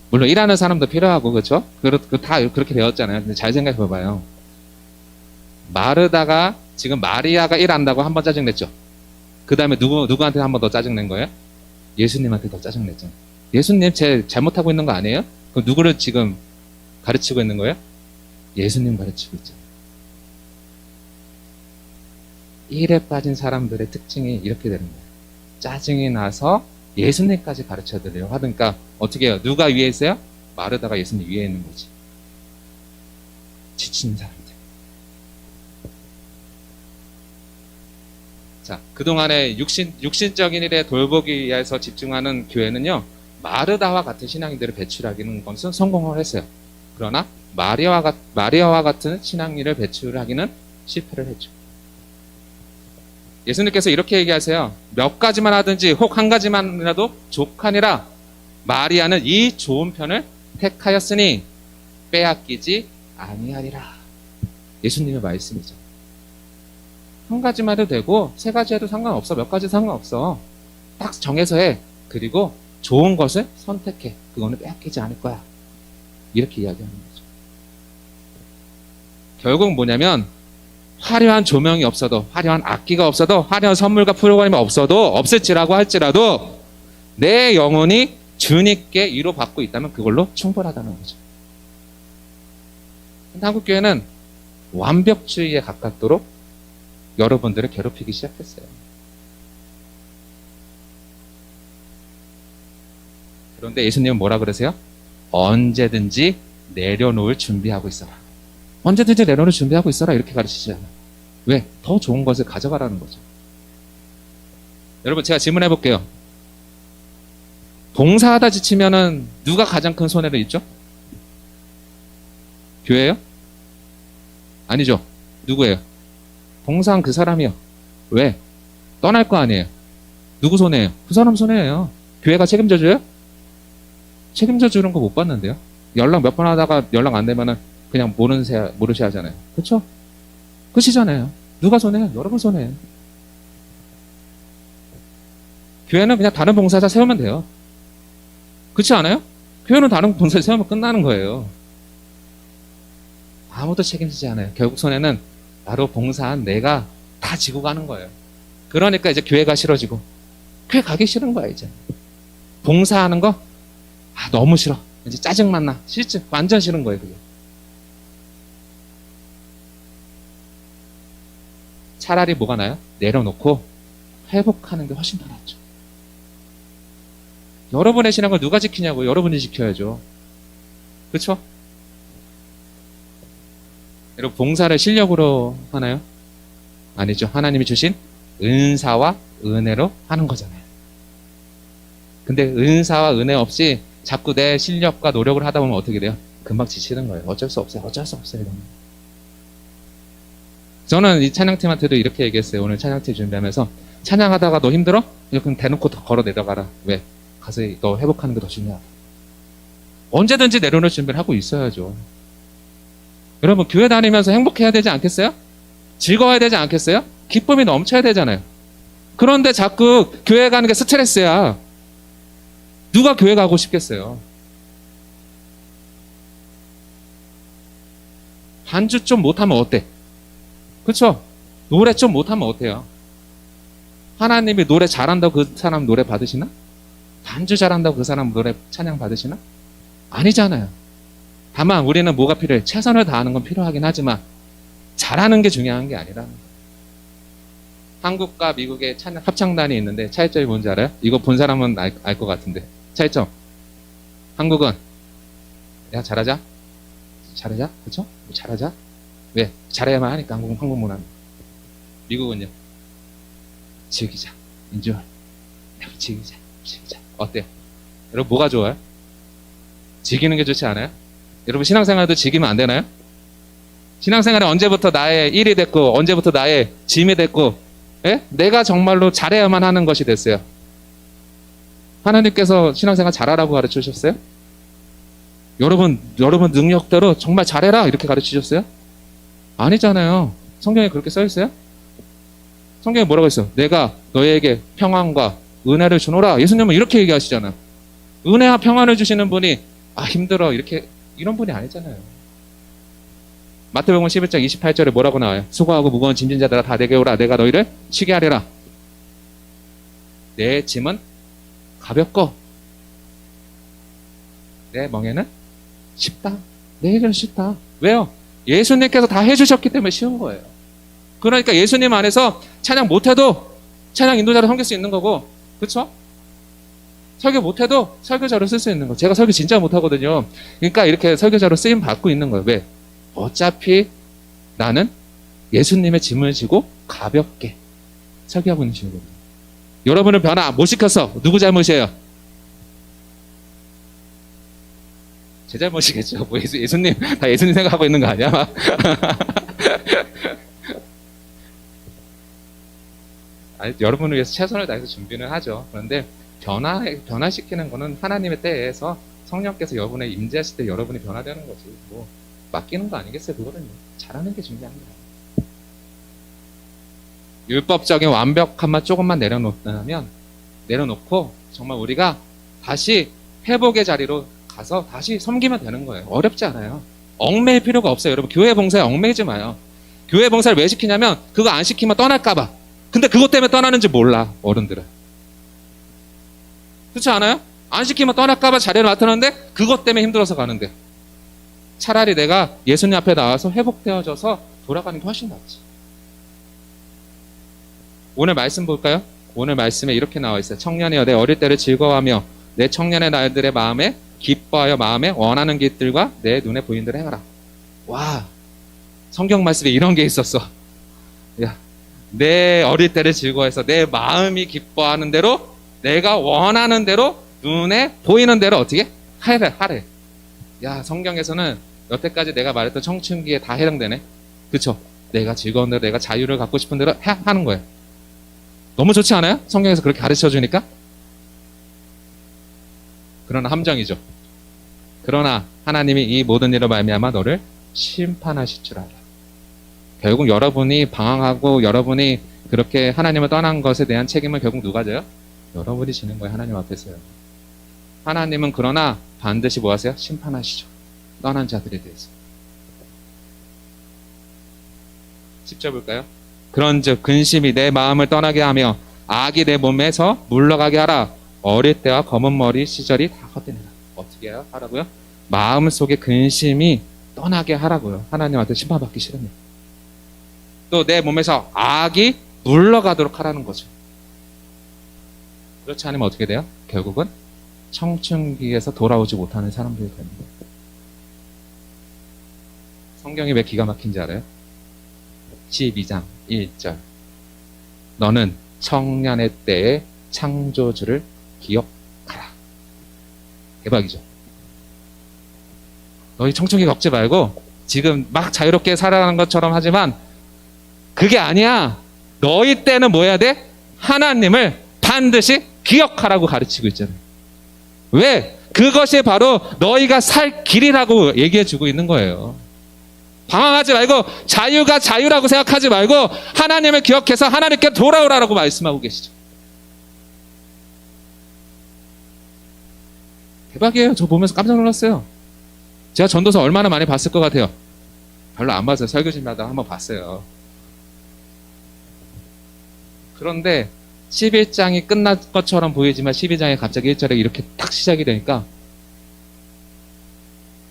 물론 일하는 사람도 필요하고, 그렇죠? 다 그렇게 배웠잖아요. 근데 잘 생각해 봐봐요. 마르다가 지금 마리아가 일한다고 한 번 짜증냈죠. 그 다음에 누구한테 한 번 더 짜증낸 거예요? 예수님한테 더 짜증냈잖아요. 예수님, 제 잘못하고 있는 거 아니에요? 그럼 누구를 지금 가르치고 있는 거예요? 예수님 가르치고 있잖아요. 일에 빠진 사람들의 특징이 이렇게 되는 거예요. 짜증이 나서 예수님까지 가르쳐 드려요. 하니까 어떻게 해요? 누가 위에 있어요? 마르다가 예수님 위에 있는 거지. 지친 사람들. 자, 그동안에 육신적인 일에 돌보기 위해서 집중하는 교회는요, 마르다와 같은 신앙인들을 배출하기는 것은 성공을 했어요. 그러나 마리아와 같은 신앙인을 배출하기는 실패를 했죠. 예수님께서 이렇게 얘기하세요. 몇 가지만 하든지 혹 한 가지만이라도 족하니라. 마리아는 이 좋은 편을 택하였으니 빼앗기지 아니하리라. 예수님의 말씀이죠. 한 가지만 해도 되고 세 가지 해도 상관없어. 몇 가지 상관없어. 딱 정해서 해. 그리고 좋은 것을 선택해. 그거는 빼앗기지 않을 거야. 이렇게 이야기하는 거죠. 결국 뭐냐면 화려한 조명이 없어도, 화려한 악기가 없어도, 화려한 선물과 프로그램이 없을지라고 할지라도 내 영혼이 주님께 위로받고 있다면 그걸로 충분하다는 거죠. 근데 한국교회는 완벽주의에 가깝도록 여러분들을 괴롭히기 시작했어요. 그런데 예수님은 뭐라 그러세요? 언제든지 내려놓을 준비하고 있어라. 언제든지 내려놓을 준비하고 있어라. 이렇게 가르치잖아요. 왜? 더 좋은 것을 가져가라는 거죠. 여러분, 제가 질문해 볼게요. 봉사하다 지치면은 누가 가장 큰 손해를 입죠? 교회예요? 아니죠. 누구예요? 봉사한 그 사람이요. 왜? 떠날 거 아니에요. 누구 손해예요? 그 사람 손해예요. 교회가 책임져 줘요? 책임져 주는 거 못 봤는데요. 연락 몇 번 하다가 연락 안 되면은 그냥 모르시 하잖아요. 그렇죠? 끝이잖아요. 누가 손해요? 여러분 손해요. 교회는 그냥 다른 봉사자 세우면 돼요. 그렇지 않아요? 교회는 다른 봉사자 세우면 끝나는 거예요. 아무도 책임지지 않아요. 결국 손해는 나로 봉사한 내가 다 지고 가는 거예요. 그러니까 이제 교회가 싫어지고 교회 가기 싫은 거야. 이제 봉사하는 거 너무 싫어. 이제 짜증만 나. 실제 완전 싫은 거예요. 그게. 차라리 뭐가 나요? 내려놓고 회복하는 게 훨씬 더 낫죠. 여러분의 신앙을 누가 지키냐고. 여러분이 지켜야죠. 그렇죠? 여러분, 봉사를 실력으로 하나요? 아니죠. 하나님이 주신 은사와 은혜로 하는 거잖아요. 근데 은사와 은혜 없이 자꾸 내 실력과 노력을 하다 보면 어떻게 돼요? 금방 지치는 거예요. 어쩔 수 없어요. 어쩔 수 없어요. 이러면. 저는 이 찬양팀한테도 이렇게 얘기했어요. 오늘 찬양팀 준비하면서 찬양하다가 너 힘들어? 그럼 대놓고 더 걸어 내려가라. 왜? 가서 너 회복하는 게 더 중요하다. 언제든지 내려놓을 준비를 하고 있어야죠. 여러분, 교회 다니면서 행복해야 되지 않겠어요? 즐거워야 되지 않겠어요? 기쁨이 넘쳐야 되잖아요. 그런데 자꾸 교회 가는 게 스트레스야. 누가 교회 가고 싶겠어요? 반주 좀 못하면 어때? 그쵸? 노래 좀 못하면 어때요? 하나님이 노래 잘한다고 그 사람 노래 받으시나? 반주 잘한다고 그 사람 노래 찬양 받으시나? 아니잖아요. 다만 우리는 뭐가 필요해? 최선을 다하는 건 필요하긴 하지만 잘하는 게 중요한 게 아니라는 거예요. 한국과 미국의 찬양 합창단이 있는데 차이점이 뭔지 알아요? 이거 본 사람은 알 것 같은데. 차이점. 한국은 야 잘하자. 잘하자. 그쵸? 잘하자. 왜? 잘해야만 하니까 한국 문화는. 미국은요? 즐기자. 인조할. 즐기자. 어때요? 여러분 뭐가 좋아요? 즐기는 게 좋지 않아요? 여러분 신앙생활도 즐기면 안 되나요? 신앙생활이 언제부터 나의 일이 됐고 언제부터 나의 짐이 됐고 예? 내가 정말로 잘해야만 하는 것이 됐어요. 하나님께서 신앙생활 잘하라고 가르쳐 주셨어요? 여러분 능력대로 정말 잘해라 이렇게 가르쳐 주셨어요? 아니잖아요. 성경에 그렇게 써 있어요? 성경에 뭐라고 했어? 내가 너에게 평안과 은혜를 주노라. 예수님은 이렇게 얘기하시잖아요. 은혜와 평안을 주시는 분이 힘들어 이런 분이 아니잖아요. 마태복음 11장 28절에 뭐라고 나와요? 수고하고 무거운 짐진 자들아 다 내게 오라. 내가 너희를 쉬게 하리라. 내 짐은 가볍고 내 멍에는 쉽다. 내게는 쉽다. 왜요? 예수님께서 다 해주셨기 때문에 쉬운 거예요. 그러니까 예수님 안에서 찬양 못해도 찬양 인도자를 섬길 수 있는 거고, 그렇죠? 설교 못해도 설교자로 쓸 수 있는 거. 제가 설교 진짜 못하거든요. 그러니까 이렇게 설교자로 쓰임 받고 있는 거예요. 왜? 어차피 나는 예수님의 짐을 지고 가볍게 설교하고 있는 중이거든요. 여러분을 변화 못 시켰어. 누구 잘못이에요? 제 잘못이겠죠. 뭐 예수님 다 예수님 생각하고 있는 거 아니야? 여러분을 위해서 최선을 다해서 준비는 하죠. 그런데 변화시키는 거는 하나님의 때에서 성령께서 여러분의 임재하실 때 여러분이 변화되는 거지. 뭐 맡기는 거 아니겠어요? 그거는 잘하는 게 중요한 거예요. 율법적인 완벽함만 조금만 내려놓고 정말 우리가 다시 회복의 자리로 가서 다시 섬기면 되는 거예요. 어렵지 않아요. 얽매일 필요가 없어요. 여러분 교회 봉사에 얽매이지 마요. 교회 봉사를 왜 시키냐면 그거 안 시키면 떠날까 봐. 근데 그것 때문에 떠나는지 몰라, 어른들은. 그렇지 않아요? 안 시키면 떠날까 봐 자리를 맡았는데 그것 때문에 힘들어서 가는데 차라리 내가 예수님 앞에 나와서 회복되어져서 돌아가는 게 훨씬 낫지. 오늘 말씀 볼까요? 오늘 말씀에 이렇게 나와 있어요. 청년이여 내 어릴 때를 즐거워하며 내 청년의 날들의 마음에 기뻐하여 마음에 원하는 길들과 내 눈에 보이는 대로 행하라. 와, 성경 말씀에 이런 게 있었어. 야, 내 어릴 때를 즐거워해서 내 마음이 기뻐하는 대로 내가 원하는 대로 눈에 보이는 대로 어떻게? 하래. 야, 성경에서는 여태까지 내가 말했던 청춘기에 다 해당되네. 그쵸? 내가 즐거운 대로 내가 자유를 갖고 싶은 대로 하는 거예요. 너무 좋지 않아요? 성경에서 그렇게 가르쳐 주니까? 그러나 함정이죠. 그러나 하나님이 이 모든 일을 말미암아 너를 심판하실 줄 알아. 결국 여러분이 방황하고 여러분이 그렇게 하나님을 떠난 것에 대한 책임을 결국 누가 져요? 여러분이 지는 거예요. 하나님 앞에서요. 하나님은 그러나 반드시 뭐 하세요? 심판하시죠. 떠난 자들에 대해서. 10절 볼까요? 그런즉 근심이 내 마음을 떠나게 하며 악이 내 몸에서 물러가게 하라. 어릴 때와 검은 머리 시절이 다 헛되니라. 어떻게 해요? 하라고요? 마음속에 근심이 떠나게 하라고요. 하나님한테 심판받기 싫으면. 또 내 몸에서 악이 물러가도록 하라는 거죠. 그렇지 않으면 어떻게 돼요? 결국은 청춘기에서 돌아오지 못하는 사람들이 되는 거예요. 성경이 왜 기가 막힌지 알아요? 12장 1절 너는 청년의 때의 창조주를 기억하라. 대박이죠. 너희 청춘기 겪지 말고 지금 막 자유롭게 살아가는 것처럼 하지만 그게 아니야. 너희 때는 뭐 해야 돼? 하나님을 반드시 기억하라고 가르치고 있잖아요. 왜? 그것이 바로 너희가 살 길이라고 얘기해 주고 있는 거예요. 방황하지 말고 자유가 자유라고 생각하지 말고 하나님을 기억해서 하나님께 돌아오라고 말씀하고 계시죠. 대박이에요. 저 보면서 깜짝 놀랐어요. 제가 전도서 얼마나 많이 봤을 것 같아요. 별로 안 봐서 설교집마다 한번 봤어요. 그런데 11장이 끝날 것처럼 보이지만 12장에 갑자기 1절에 이렇게 딱 시작이 되니까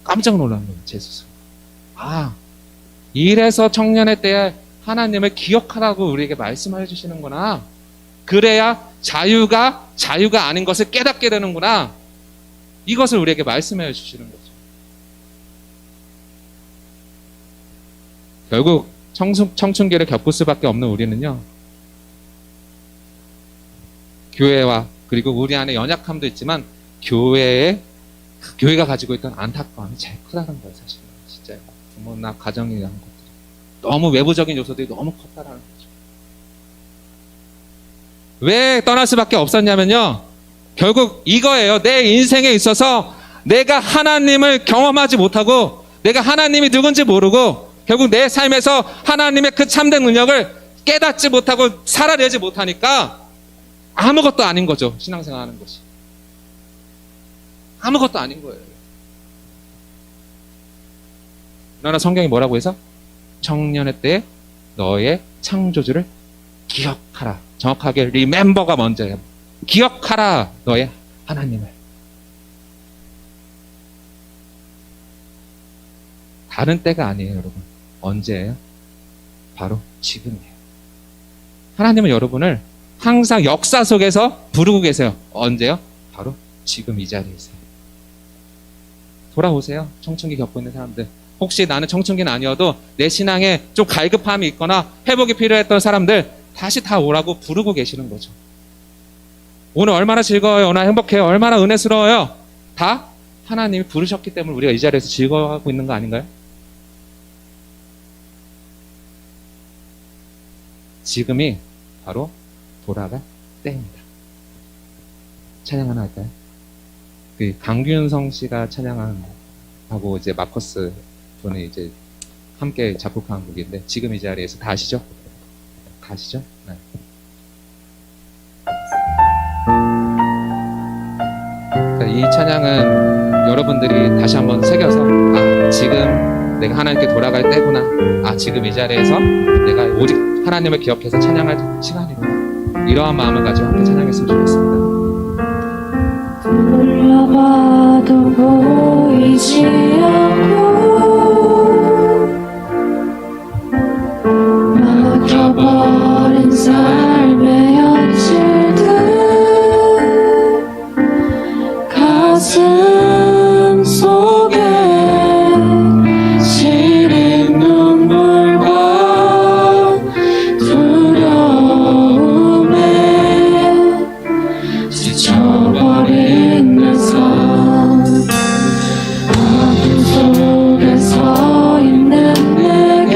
깜짝 놀란 거예요, 제 스스로. 아, 이래서 청년의 때에 하나님을 기억하라고 우리에게 말씀해 주시는구나. 그래야 자유가 아닌 것을 깨닫게 되는구나. 이것을 우리에게 말씀해 주시는 거죠. 결국 청춘기를 겪을 수밖에 없는 우리는요, 교회와 그리고 우리 안에 연약함도 있지만 교회가 가지고 있던 안타까움이 제일 크다는 거예요. 사실은 진짜 부모나 가정에 대한 것들이 너무 외부적인 요소들이 너무 컸다라는 거죠. 왜 떠날 수밖에 없었냐면요, 결국 이거예요. 내 인생에 있어서 내가 하나님을 경험하지 못하고 내가 하나님이 누군지 모르고 결국 내 삶에서 하나님의 그 참된 능력을 깨닫지 못하고 살아내지 못하니까 아무것도 아닌 거죠. 신앙생활 하는 것이 아무것도 아닌 거예요. 그러나 성경이 뭐라고 해서 청년의 때에 너의 창조주를 기억하라. 정확하게 remember가 먼저예요. 기억하라 너의 하나님을. 다른 때가 아니에요, 여러분. 언제예요? 바로 지금이에요. 하나님은 여러분을 항상 역사 속에서 부르고 계세요. 언제요? 바로 지금 이 자리에서요. 돌아오세요. 청춘기 겪고 있는 사람들. 혹시 나는 청춘기는 아니어도 내 신앙에 좀 갈급함이 있거나 회복이 필요했던 사람들 다시 다 오라고 부르고 계시는 거죠. 오늘 얼마나 즐거워요? 얼마나 행복해요? 얼마나 은혜스러워요? 다 하나님이 부르셨기 때문에 우리가 이 자리에서 즐거워하고 있는 거 아닌가요? 지금이 바로 돌아갈 때입니다. 찬양 하나 할까요? 그 강균성 씨가 찬양하고 이제 마커스 분이 이제 함께 작곡한 곡인데 지금 이 자리에서 다 아시죠? 다 아시죠? 네. 그러니까 이 찬양은 여러분들이 다시 한번 새겨서 아, 지금 내가 하나님께 돌아갈 때구나. 아, 지금 이 자리에서 내가 오직 하나님을 기억해서 찬양할 시간이구나. 이러한 마음을 가지고 함께 찬양했으면 좋겠습니다. 돌려봐도 보이지 않고 막혀버린 삶의 현실들 가슴 속에 시린 눈물과 두려움에 지쳐버린 내 삶 어둠 속에 서 있는 내게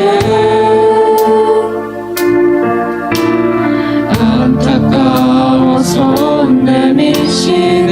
안타까워 손 내미시네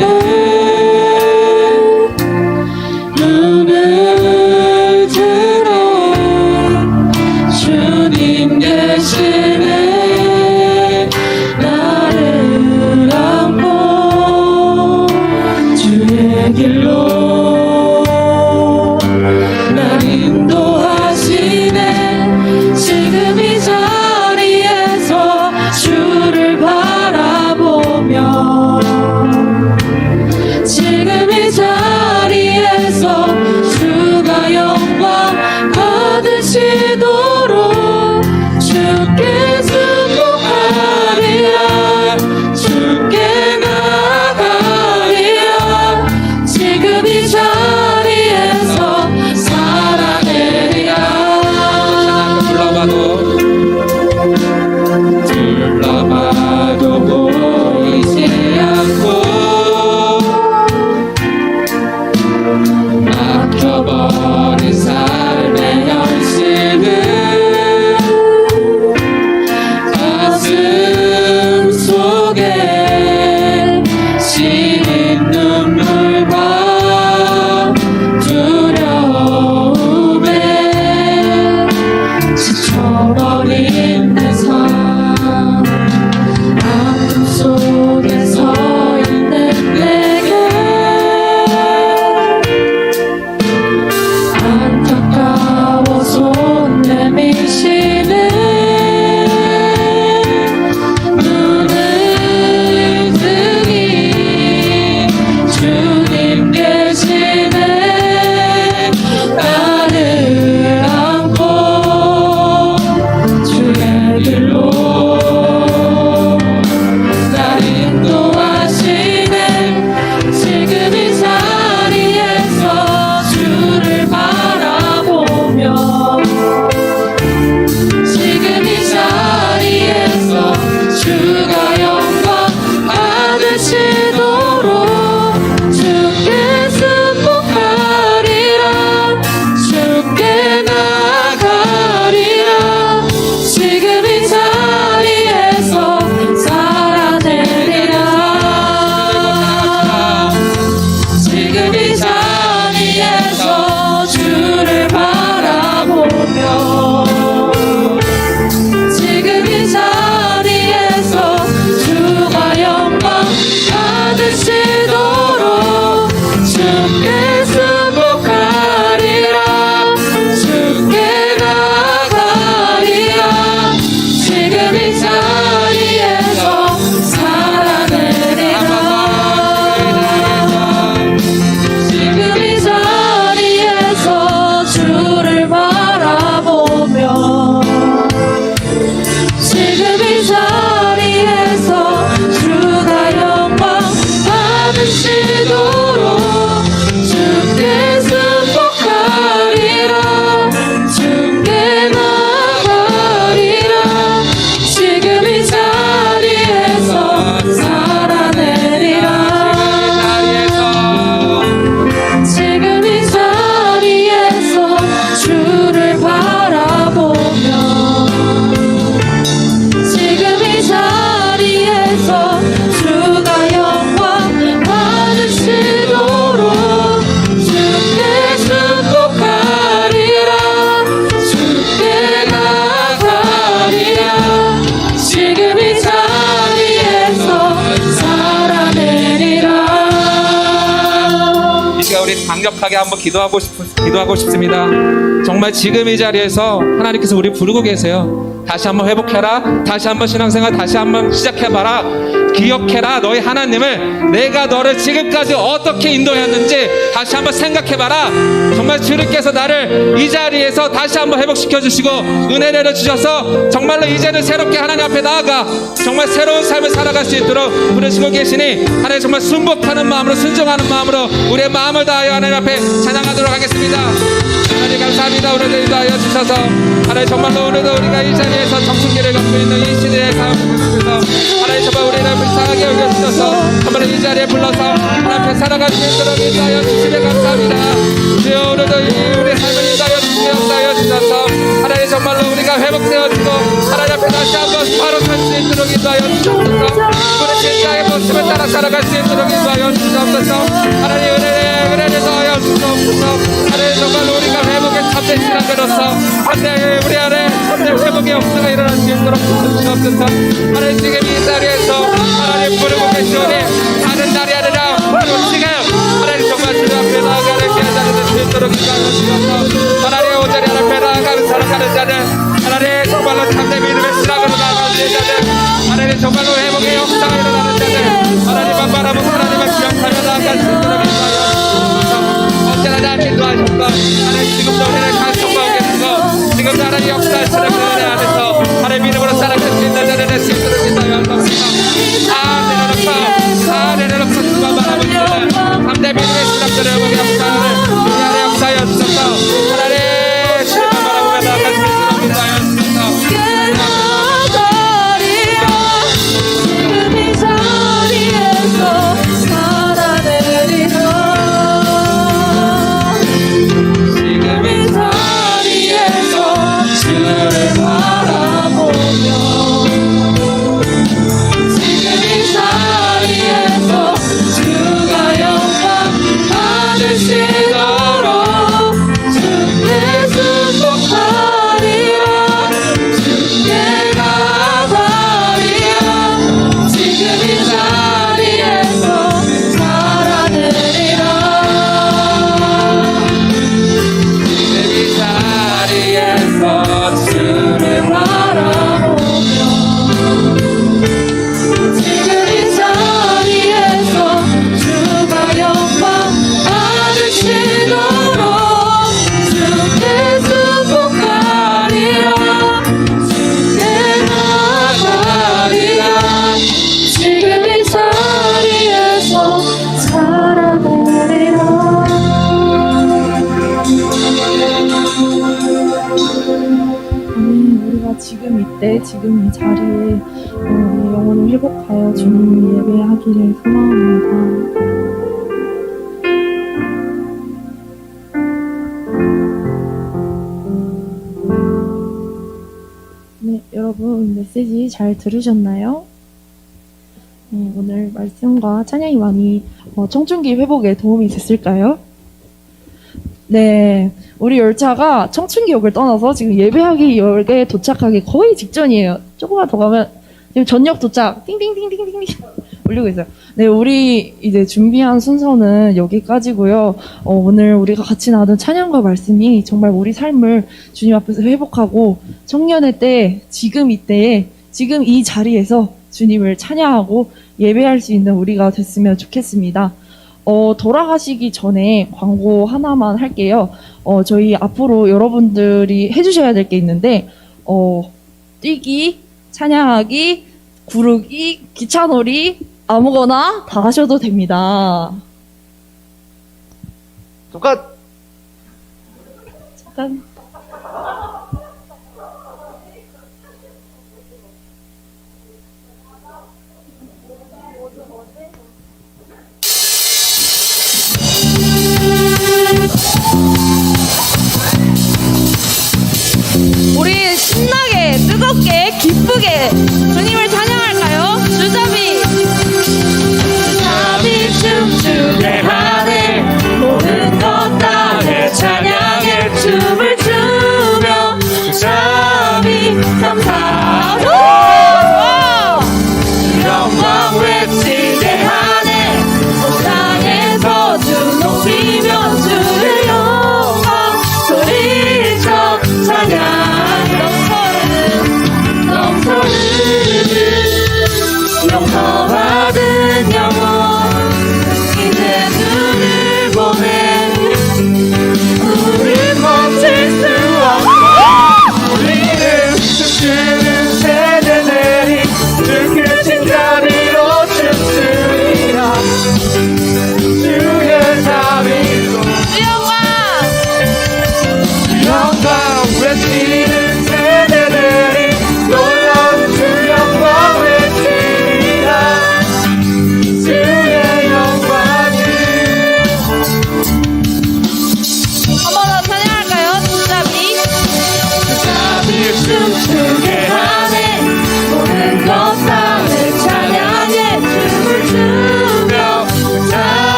간격하게 한번 기도하고 싶습니다. 정말 지금 이 자리에서 하나님께서 우리 부르고 계세요. 다시 한번 회복해라. 다시 한번 신앙생활 다시 한번 시작해봐라. 기억해라. 너희 하나님을, 내가 너를 지금까지 어떻게 인도했는지 다시 한번 생각해봐라. 정말 주님께서 나를 이 자리에서 다시 한번 회복시켜 주시고 은혜 내려주셔서 정말로 이제는 새롭게 하나님 앞에 나아가 정말 새로운 삶을 살아갈 수 있도록 부르시고 계시니 하나님 정말 순복하는 마음으로, 순종하는 마음으로 우리의 마음을 다하여 하나님 앞에 찬양하도록 하겠습니다. 하나님 감사합니다. 오늘도 인도하여 주셔서 하나님 정말로 오늘도 우리가 이 자리에서 청춘기를 겪고 있는 이 시대의 상황 속에서 하나님 정말 우리를 불쌍하게 여겨주셔서 정말 이 자리에 불러서 하나님 앞에 살아갈 수 있도록 인도하여 주시며 감사합니다. 주여 오늘도 우리의 삶을 인도하여 주시며 인도하여 주셔서 하나님 정말로 우리가 회복되어지고 하나님 앞에 다시 한번 바로 설 수 있도록 인도하여 주시옵소서. 우리 신자의 모습을 따라 살아갈 수 있도록 인도하여 주시옵소서. 하나님 은혜를 더하여 주시옵소서. 하나님 정말로 우리가 회복의 참된 신앙으로서 한때 우리 안에 참된 회복의 역사가 일어날 수 있도록 주시옵소서. 하나님 지금 이 자리에서 하나님 부르고 계시오니 다른 날이 아니라 바로 지금 하나님 정말 주님 앞에 나아가는 기회자를 수 있도록 인도하여 주셔서 하나님 오자리 앞에 나아가는 살아가는 자들, 하나님 정말로 참된 믿음의 신앙으로 나아가는 자들, 하나님 정말로 회복의 역사가 일어나는 자들, 하나님만 바라보고 하나님을 기억하며 나아갈 수 있도록 인도하여 주셔서 언제나 날 인도하셨고 하나님 지금도 우리를 간섭하고 계시고 지금도 하나님 역사하시는 그 은혜 안에서 하나님 믿음으로 살아갈 수 있는 자를 낼 수 있도록 인도하여 주옵소서. 내려놓고 주만 바라보는 자들, 참된 믿음의 신앙들을 회복의 역사를 우리 안에 역사하여 주셔서 하나님 주만 바라보며 나아갈 수 있도록 인도하여 주셔서 지금 이 자리에서 살아내리라. 지금 이 자리에서 주를 바라보며 지금 이 자리에서 주가 영광 받으시도록 주께 축복하리라. 주께 나아가리라. 지금 이 자리에서 살아내리라. 지금 이 자리에서 주를 바라보며 지금 이 자리에서 주가 영광 받으시도록 주께 축복하리라. 주께 나아가리라. 지금 이 자리에서 살아내리라. 우리가 지금 이때, 지금 이 자리에 우리의 영혼을 회복하여 주님을 예배하기를 소망합니다. 네, 여러분 메시지 잘 들으셨나요? 네, 오늘 말씀과 찬양이 많이 청춘기 회복에 도움이 됐을까요? 네, 우리 열차가 청춘기역을 떠나서 지금 예배하기 역에 도착하기 거의 직전이에요. 조금만 더 가면 지금 전역 도착 띵띵띵띵띵띵 울리고 있어요. 네, 우리 이제 준비한 순서는 여기까지고요. 오늘 우리가 같이 나눈 찬양과 말씀이 정말 우리 삶을 주님 앞에서 회복하고 청년의 때, 지금 이때에, 지금 이 자리에서 주님을 찬양하고 예배할 수 있는 우리가 됐으면 좋겠습니다. 돌아가시기 전에 광고 하나만 할게요. 저희 앞으로 여러분들이 해주셔야 될 게 있는데, 뛰기, 찬양하기, 구르기, 기차놀이, 아무거나 다 하셔도 됩니다. 잠깐 잠깐. 우리 신나게 뜨겁게 기쁘게 주님을 찬양할까요? 주잡이 춤추게 하네 모든 것 다 내 찬양의 춤을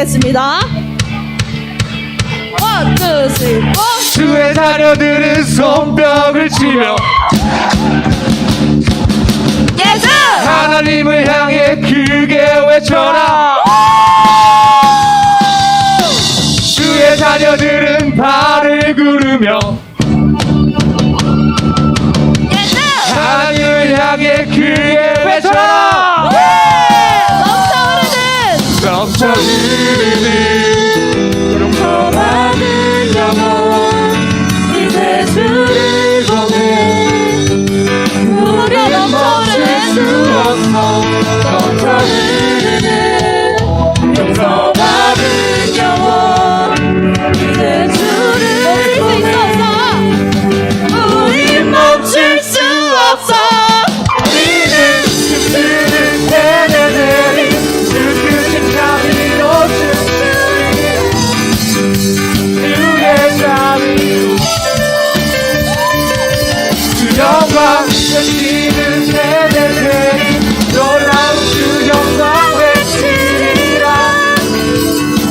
하겠습니다. 1, 2, 3, 4. 주의 자녀들은 손뼉을 치며 예수! 하나님을 향해 크게 외쳐라. 주의 자녀들은 발을 구르며 예수! 하나님을 향해 크게 외쳐라. 넘쳐 흐르는 용서받은 영혼 이제 주를 보내 우려 넘쳐 흐르는 넘쳐 흐르는 용서받은 영혼 이제 주를 멈출 수 없어. 우리는 춤추는 세대들이 주크신 자비로 주의 자비로 주 영광 외치는 세대들이 놀라운 주 영광 외치리라.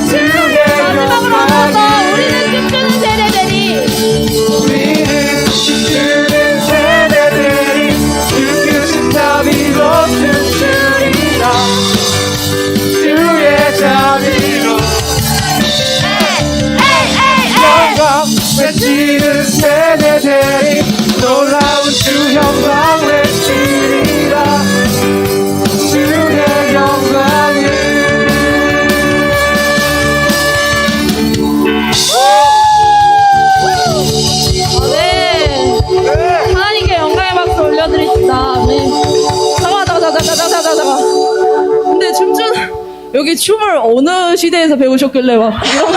주의 영광이 우리는 춤추는 세대들이 우리는 춤추는 세대들이 주크신 자비로 춤추리라. 주의 자비로 영광 외치는 세대들이 놀라운 주 영광 외치리라. 주의 영광을 네. 하나님께 영광의 박수 올려드립니다. 네. 잠깐. 근데 여기 춤을 어느 시대에서 배우셨길래 막 이런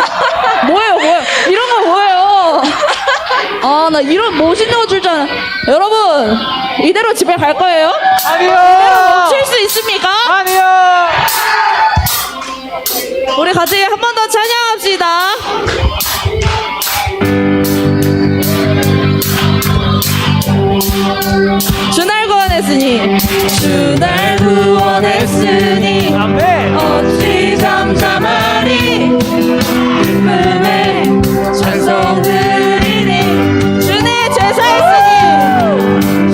뭐예요? 이런 거 뭐예요? 아, 나 이런 멋있는 거 줄 줄 알아. 여러분, 이대로 집에 갈 거예요? 아니요. 멈출 수 있습니까? 아니요. 우리 같이 한 번 더 찬양합시다. 주 날 구원했으니 주 날 구원했으니 아멘. 어찌 잠잠하리 기쁨에 찬송 드리니 주내 제사했으니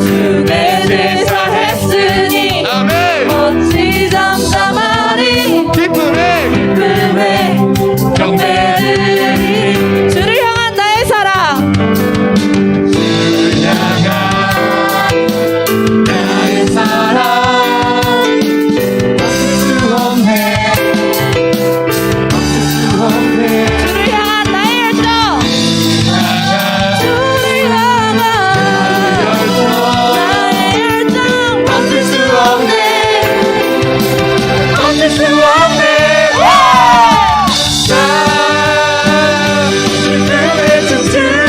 주내 제사했으니 아멘. 어찌 잠잠하리 기쁨에 경배 드리니 주를 향한 나의 사랑 나의 사랑 멈출 수 없네. 멈출 수 없네. 주를 향한 나의 열정 주를 향한 나의 열정 멈출 수 없네. 멈출 수 없네. 기쁨의 춤추리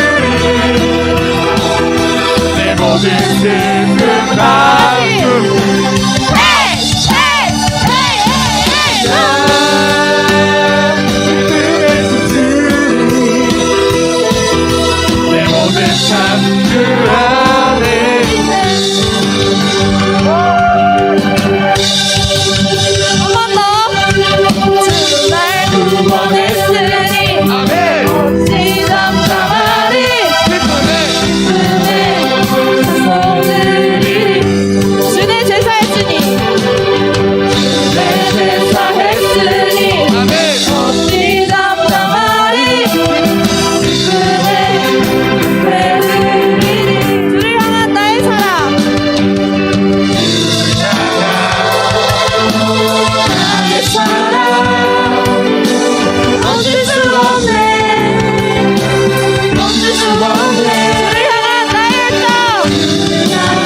내 모든 슬픔 가슴 기쁨의 춤추리 내 모든 삶 안에 한 번 더 주날 구원했으니 아멘. 어찌 잠잠하리 기쁨에 찬송 드리리 주내 제사했으니 주내 제사했으니 아멘. 어찌 잠잠하리 기쁨에 경배 드리리 주를 향한 나의 사랑 나의 사랑 멈출 수 없네 멈출 수 없네 주를 향한 나의 열정 주를 향한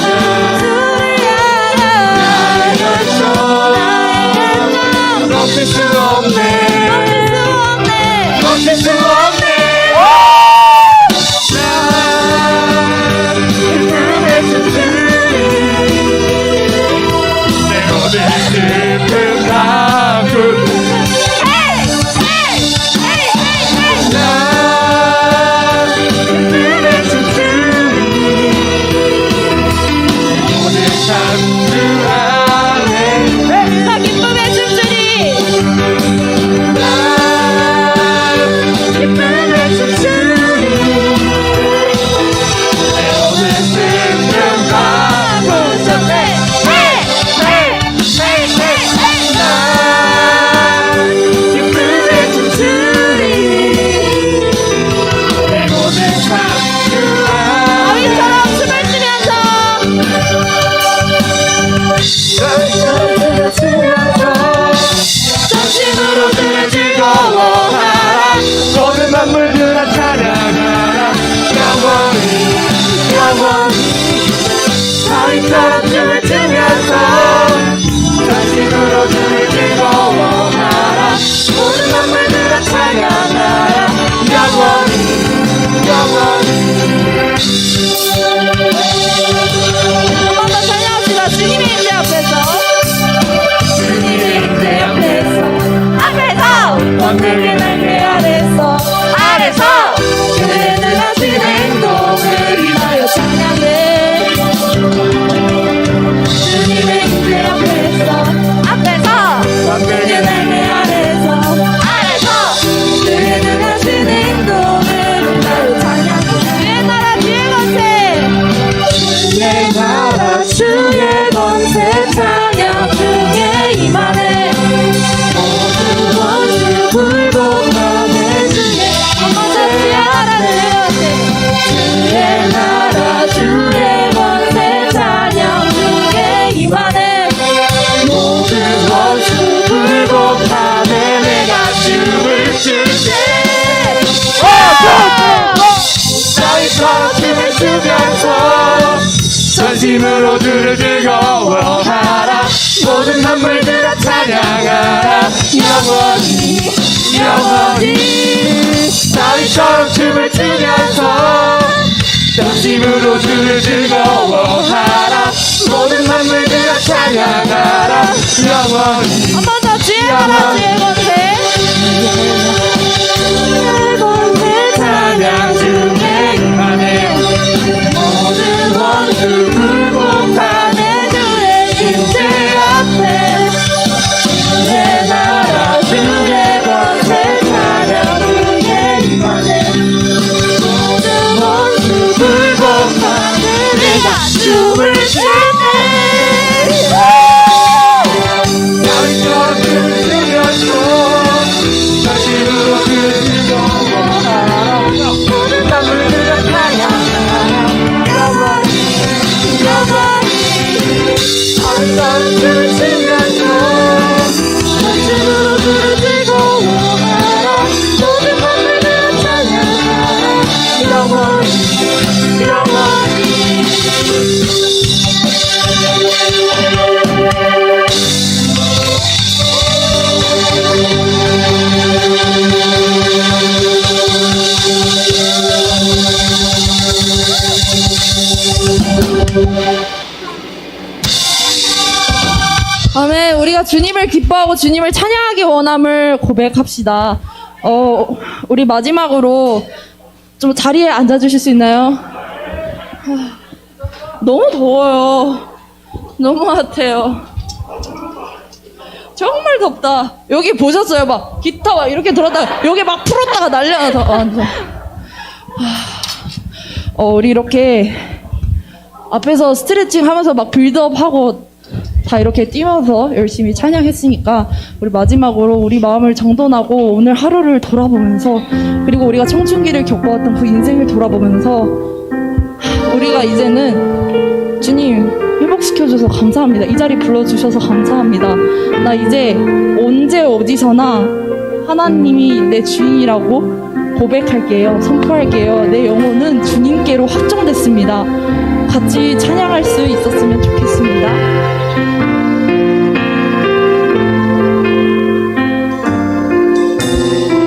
나의 열정 멈출 수 없네. 멈출 수 없네 멈출 수 없네. 기쁨의 춤추리 내 모든 슬픔 가슴 기쁨의 춤추리 모든 삶 안에 나 기쁨의 춤추리 나 주면서 전심으로 주를 즐거워하라. 모든 만물들아 찬양하라. 영원히 한 번 더 주의 나라 주의 권세 주의 권세 찬양 중에 임하네. 모든 원수 굴복하네. 주의 임재 앞에 내 나라 주의 권세 찬양 중에 임하네. 모든 원수 굴복하네. 내가 춤을 추네. 양쪽 주면서 전심으로 주를 즐거워하라. 모든 만물들아 찬양하라. 항상 주시면서 전심으로 주를 즐거워하라. 모든 만물들아 찬양하라. 영원히 영원히 아멘. 우리가 주님을 기뻐하고 주님을 찬양하기 원함을 고백합시다. 우리 마지막으로 좀 자리에 앉아주실 수 있나요? 너무 더워요. 너무 핫해요. 정말 덥다. 여기 보셨어요? 막 기타 막 이렇게 들었다가 여기 막 풀었다가 난리가 우리 이렇게 앞에서 스트레칭 하면서 막 빌드업 하고 다 이렇게 뛰면서 열심히 찬양했으니까 우리 마지막으로 우리 마음을 정돈하고 오늘 하루를 돌아보면서 그리고 우리가 청춘기를 겪어왔던 그 인생을 돌아보면서 우리가 이제는 주님 회복시켜줘서 감사합니다. 이 자리 불러주셔서 감사합니다. 나 이제 언제 어디서나 하나님이 내 주인이라고 고백할게요. 선포할게요. 내 영혼은 주님께로 확정됐습니다. 같이 찬양할 수 있었으면 좋겠습니다.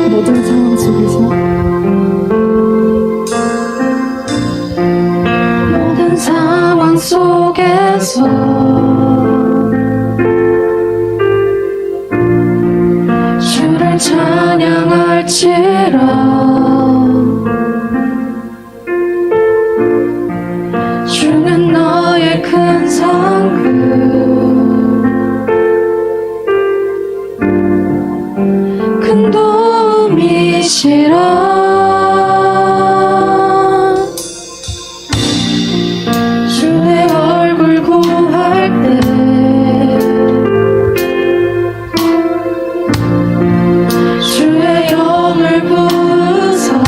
모든 상황 속에서 모든 상황 속에서 주를 찬양할지라 주는 너의 큰 상급 큰 도움이시라 주의 얼굴 구할 때 주의 영을 부으사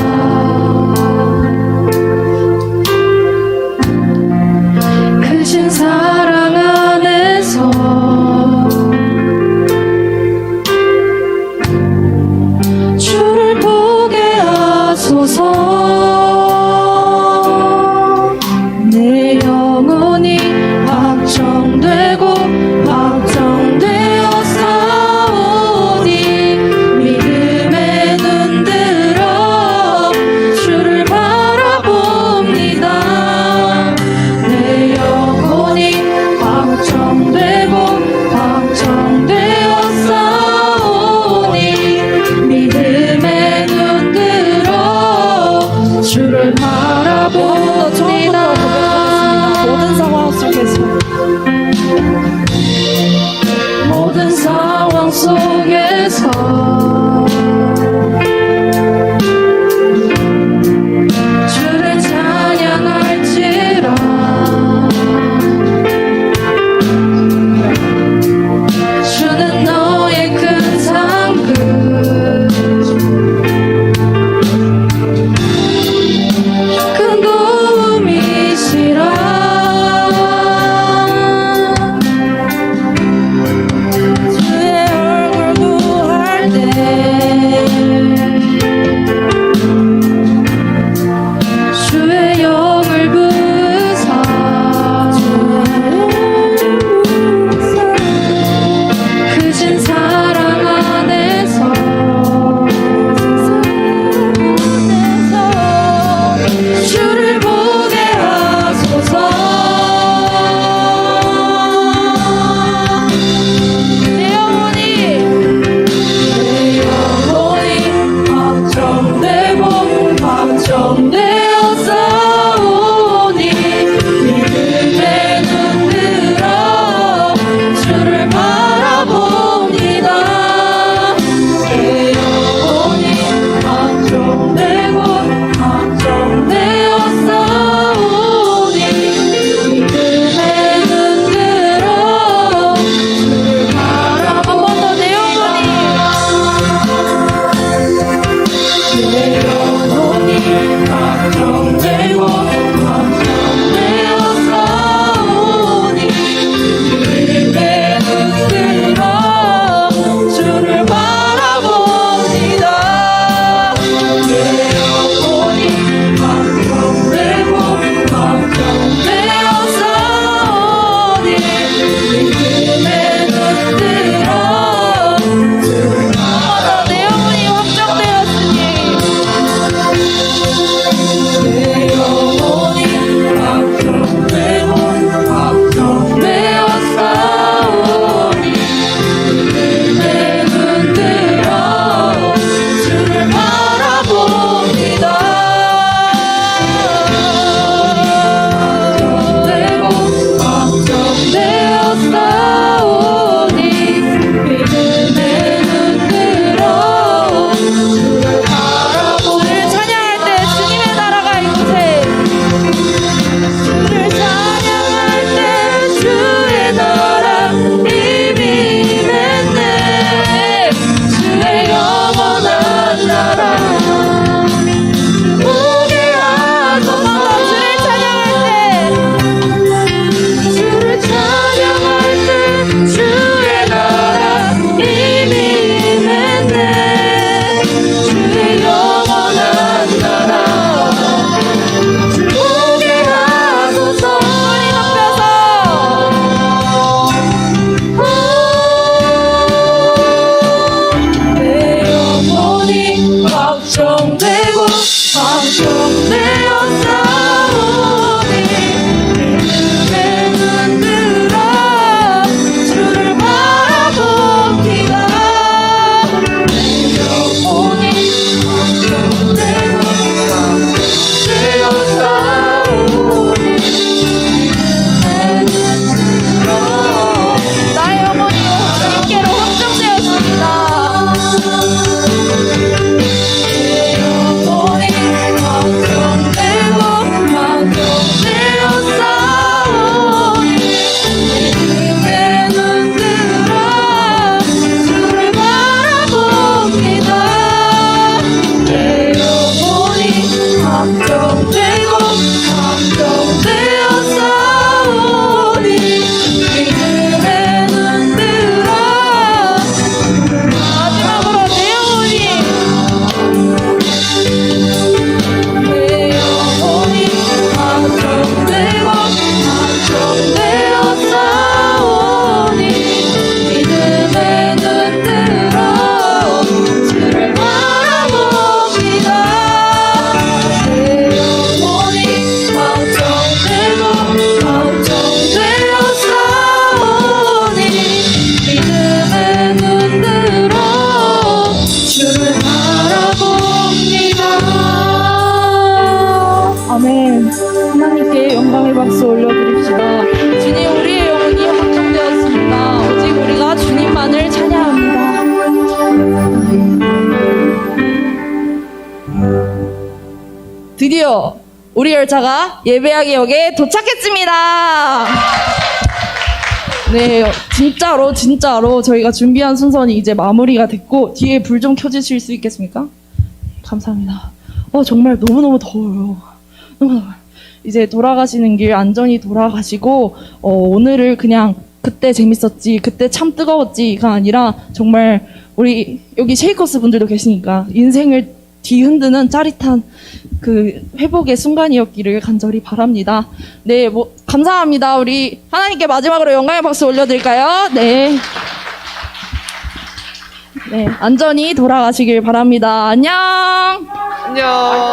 크신 사랑 안에서 주를 보게 하소서. 내 영혼이 확정되고 확정되어 싸우니 믿음에 눈들어 주를 바라봅니다. 내 영혼이 확정되고 확정되어 싸우니 믿음에 눈들어 주를 바라봅니다. 모든 상황 속에서 모든 상황 속에서 주를 찬양할지라 우리 열차가 예배하기역에 도착했습니다. 네, 진짜로 저희가 준비한 순서는 이제 마무리가 됐고, 뒤에 불 좀 켜주실 수 있겠습니까? 감사합니다. 정말 너무너무 더워요. 너무너무. 이제 돌아가시는 길 안전히 돌아가시고, 오늘을 그냥 그때 재밌었지, 그때 참 뜨거웠지가 아니라, 정말 우리 여기 쉐이커스 분들도 계시니까, 인생을 뒤흔드는 짜릿한 그 회복의 순간이었기를 간절히 바랍니다. 네, 감사합니다. 우리 하나님께 마지막으로 영광의 박수 올려드릴까요? 네. 네, 안전히 돌아가시길 바랍니다. 안녕! 안녕.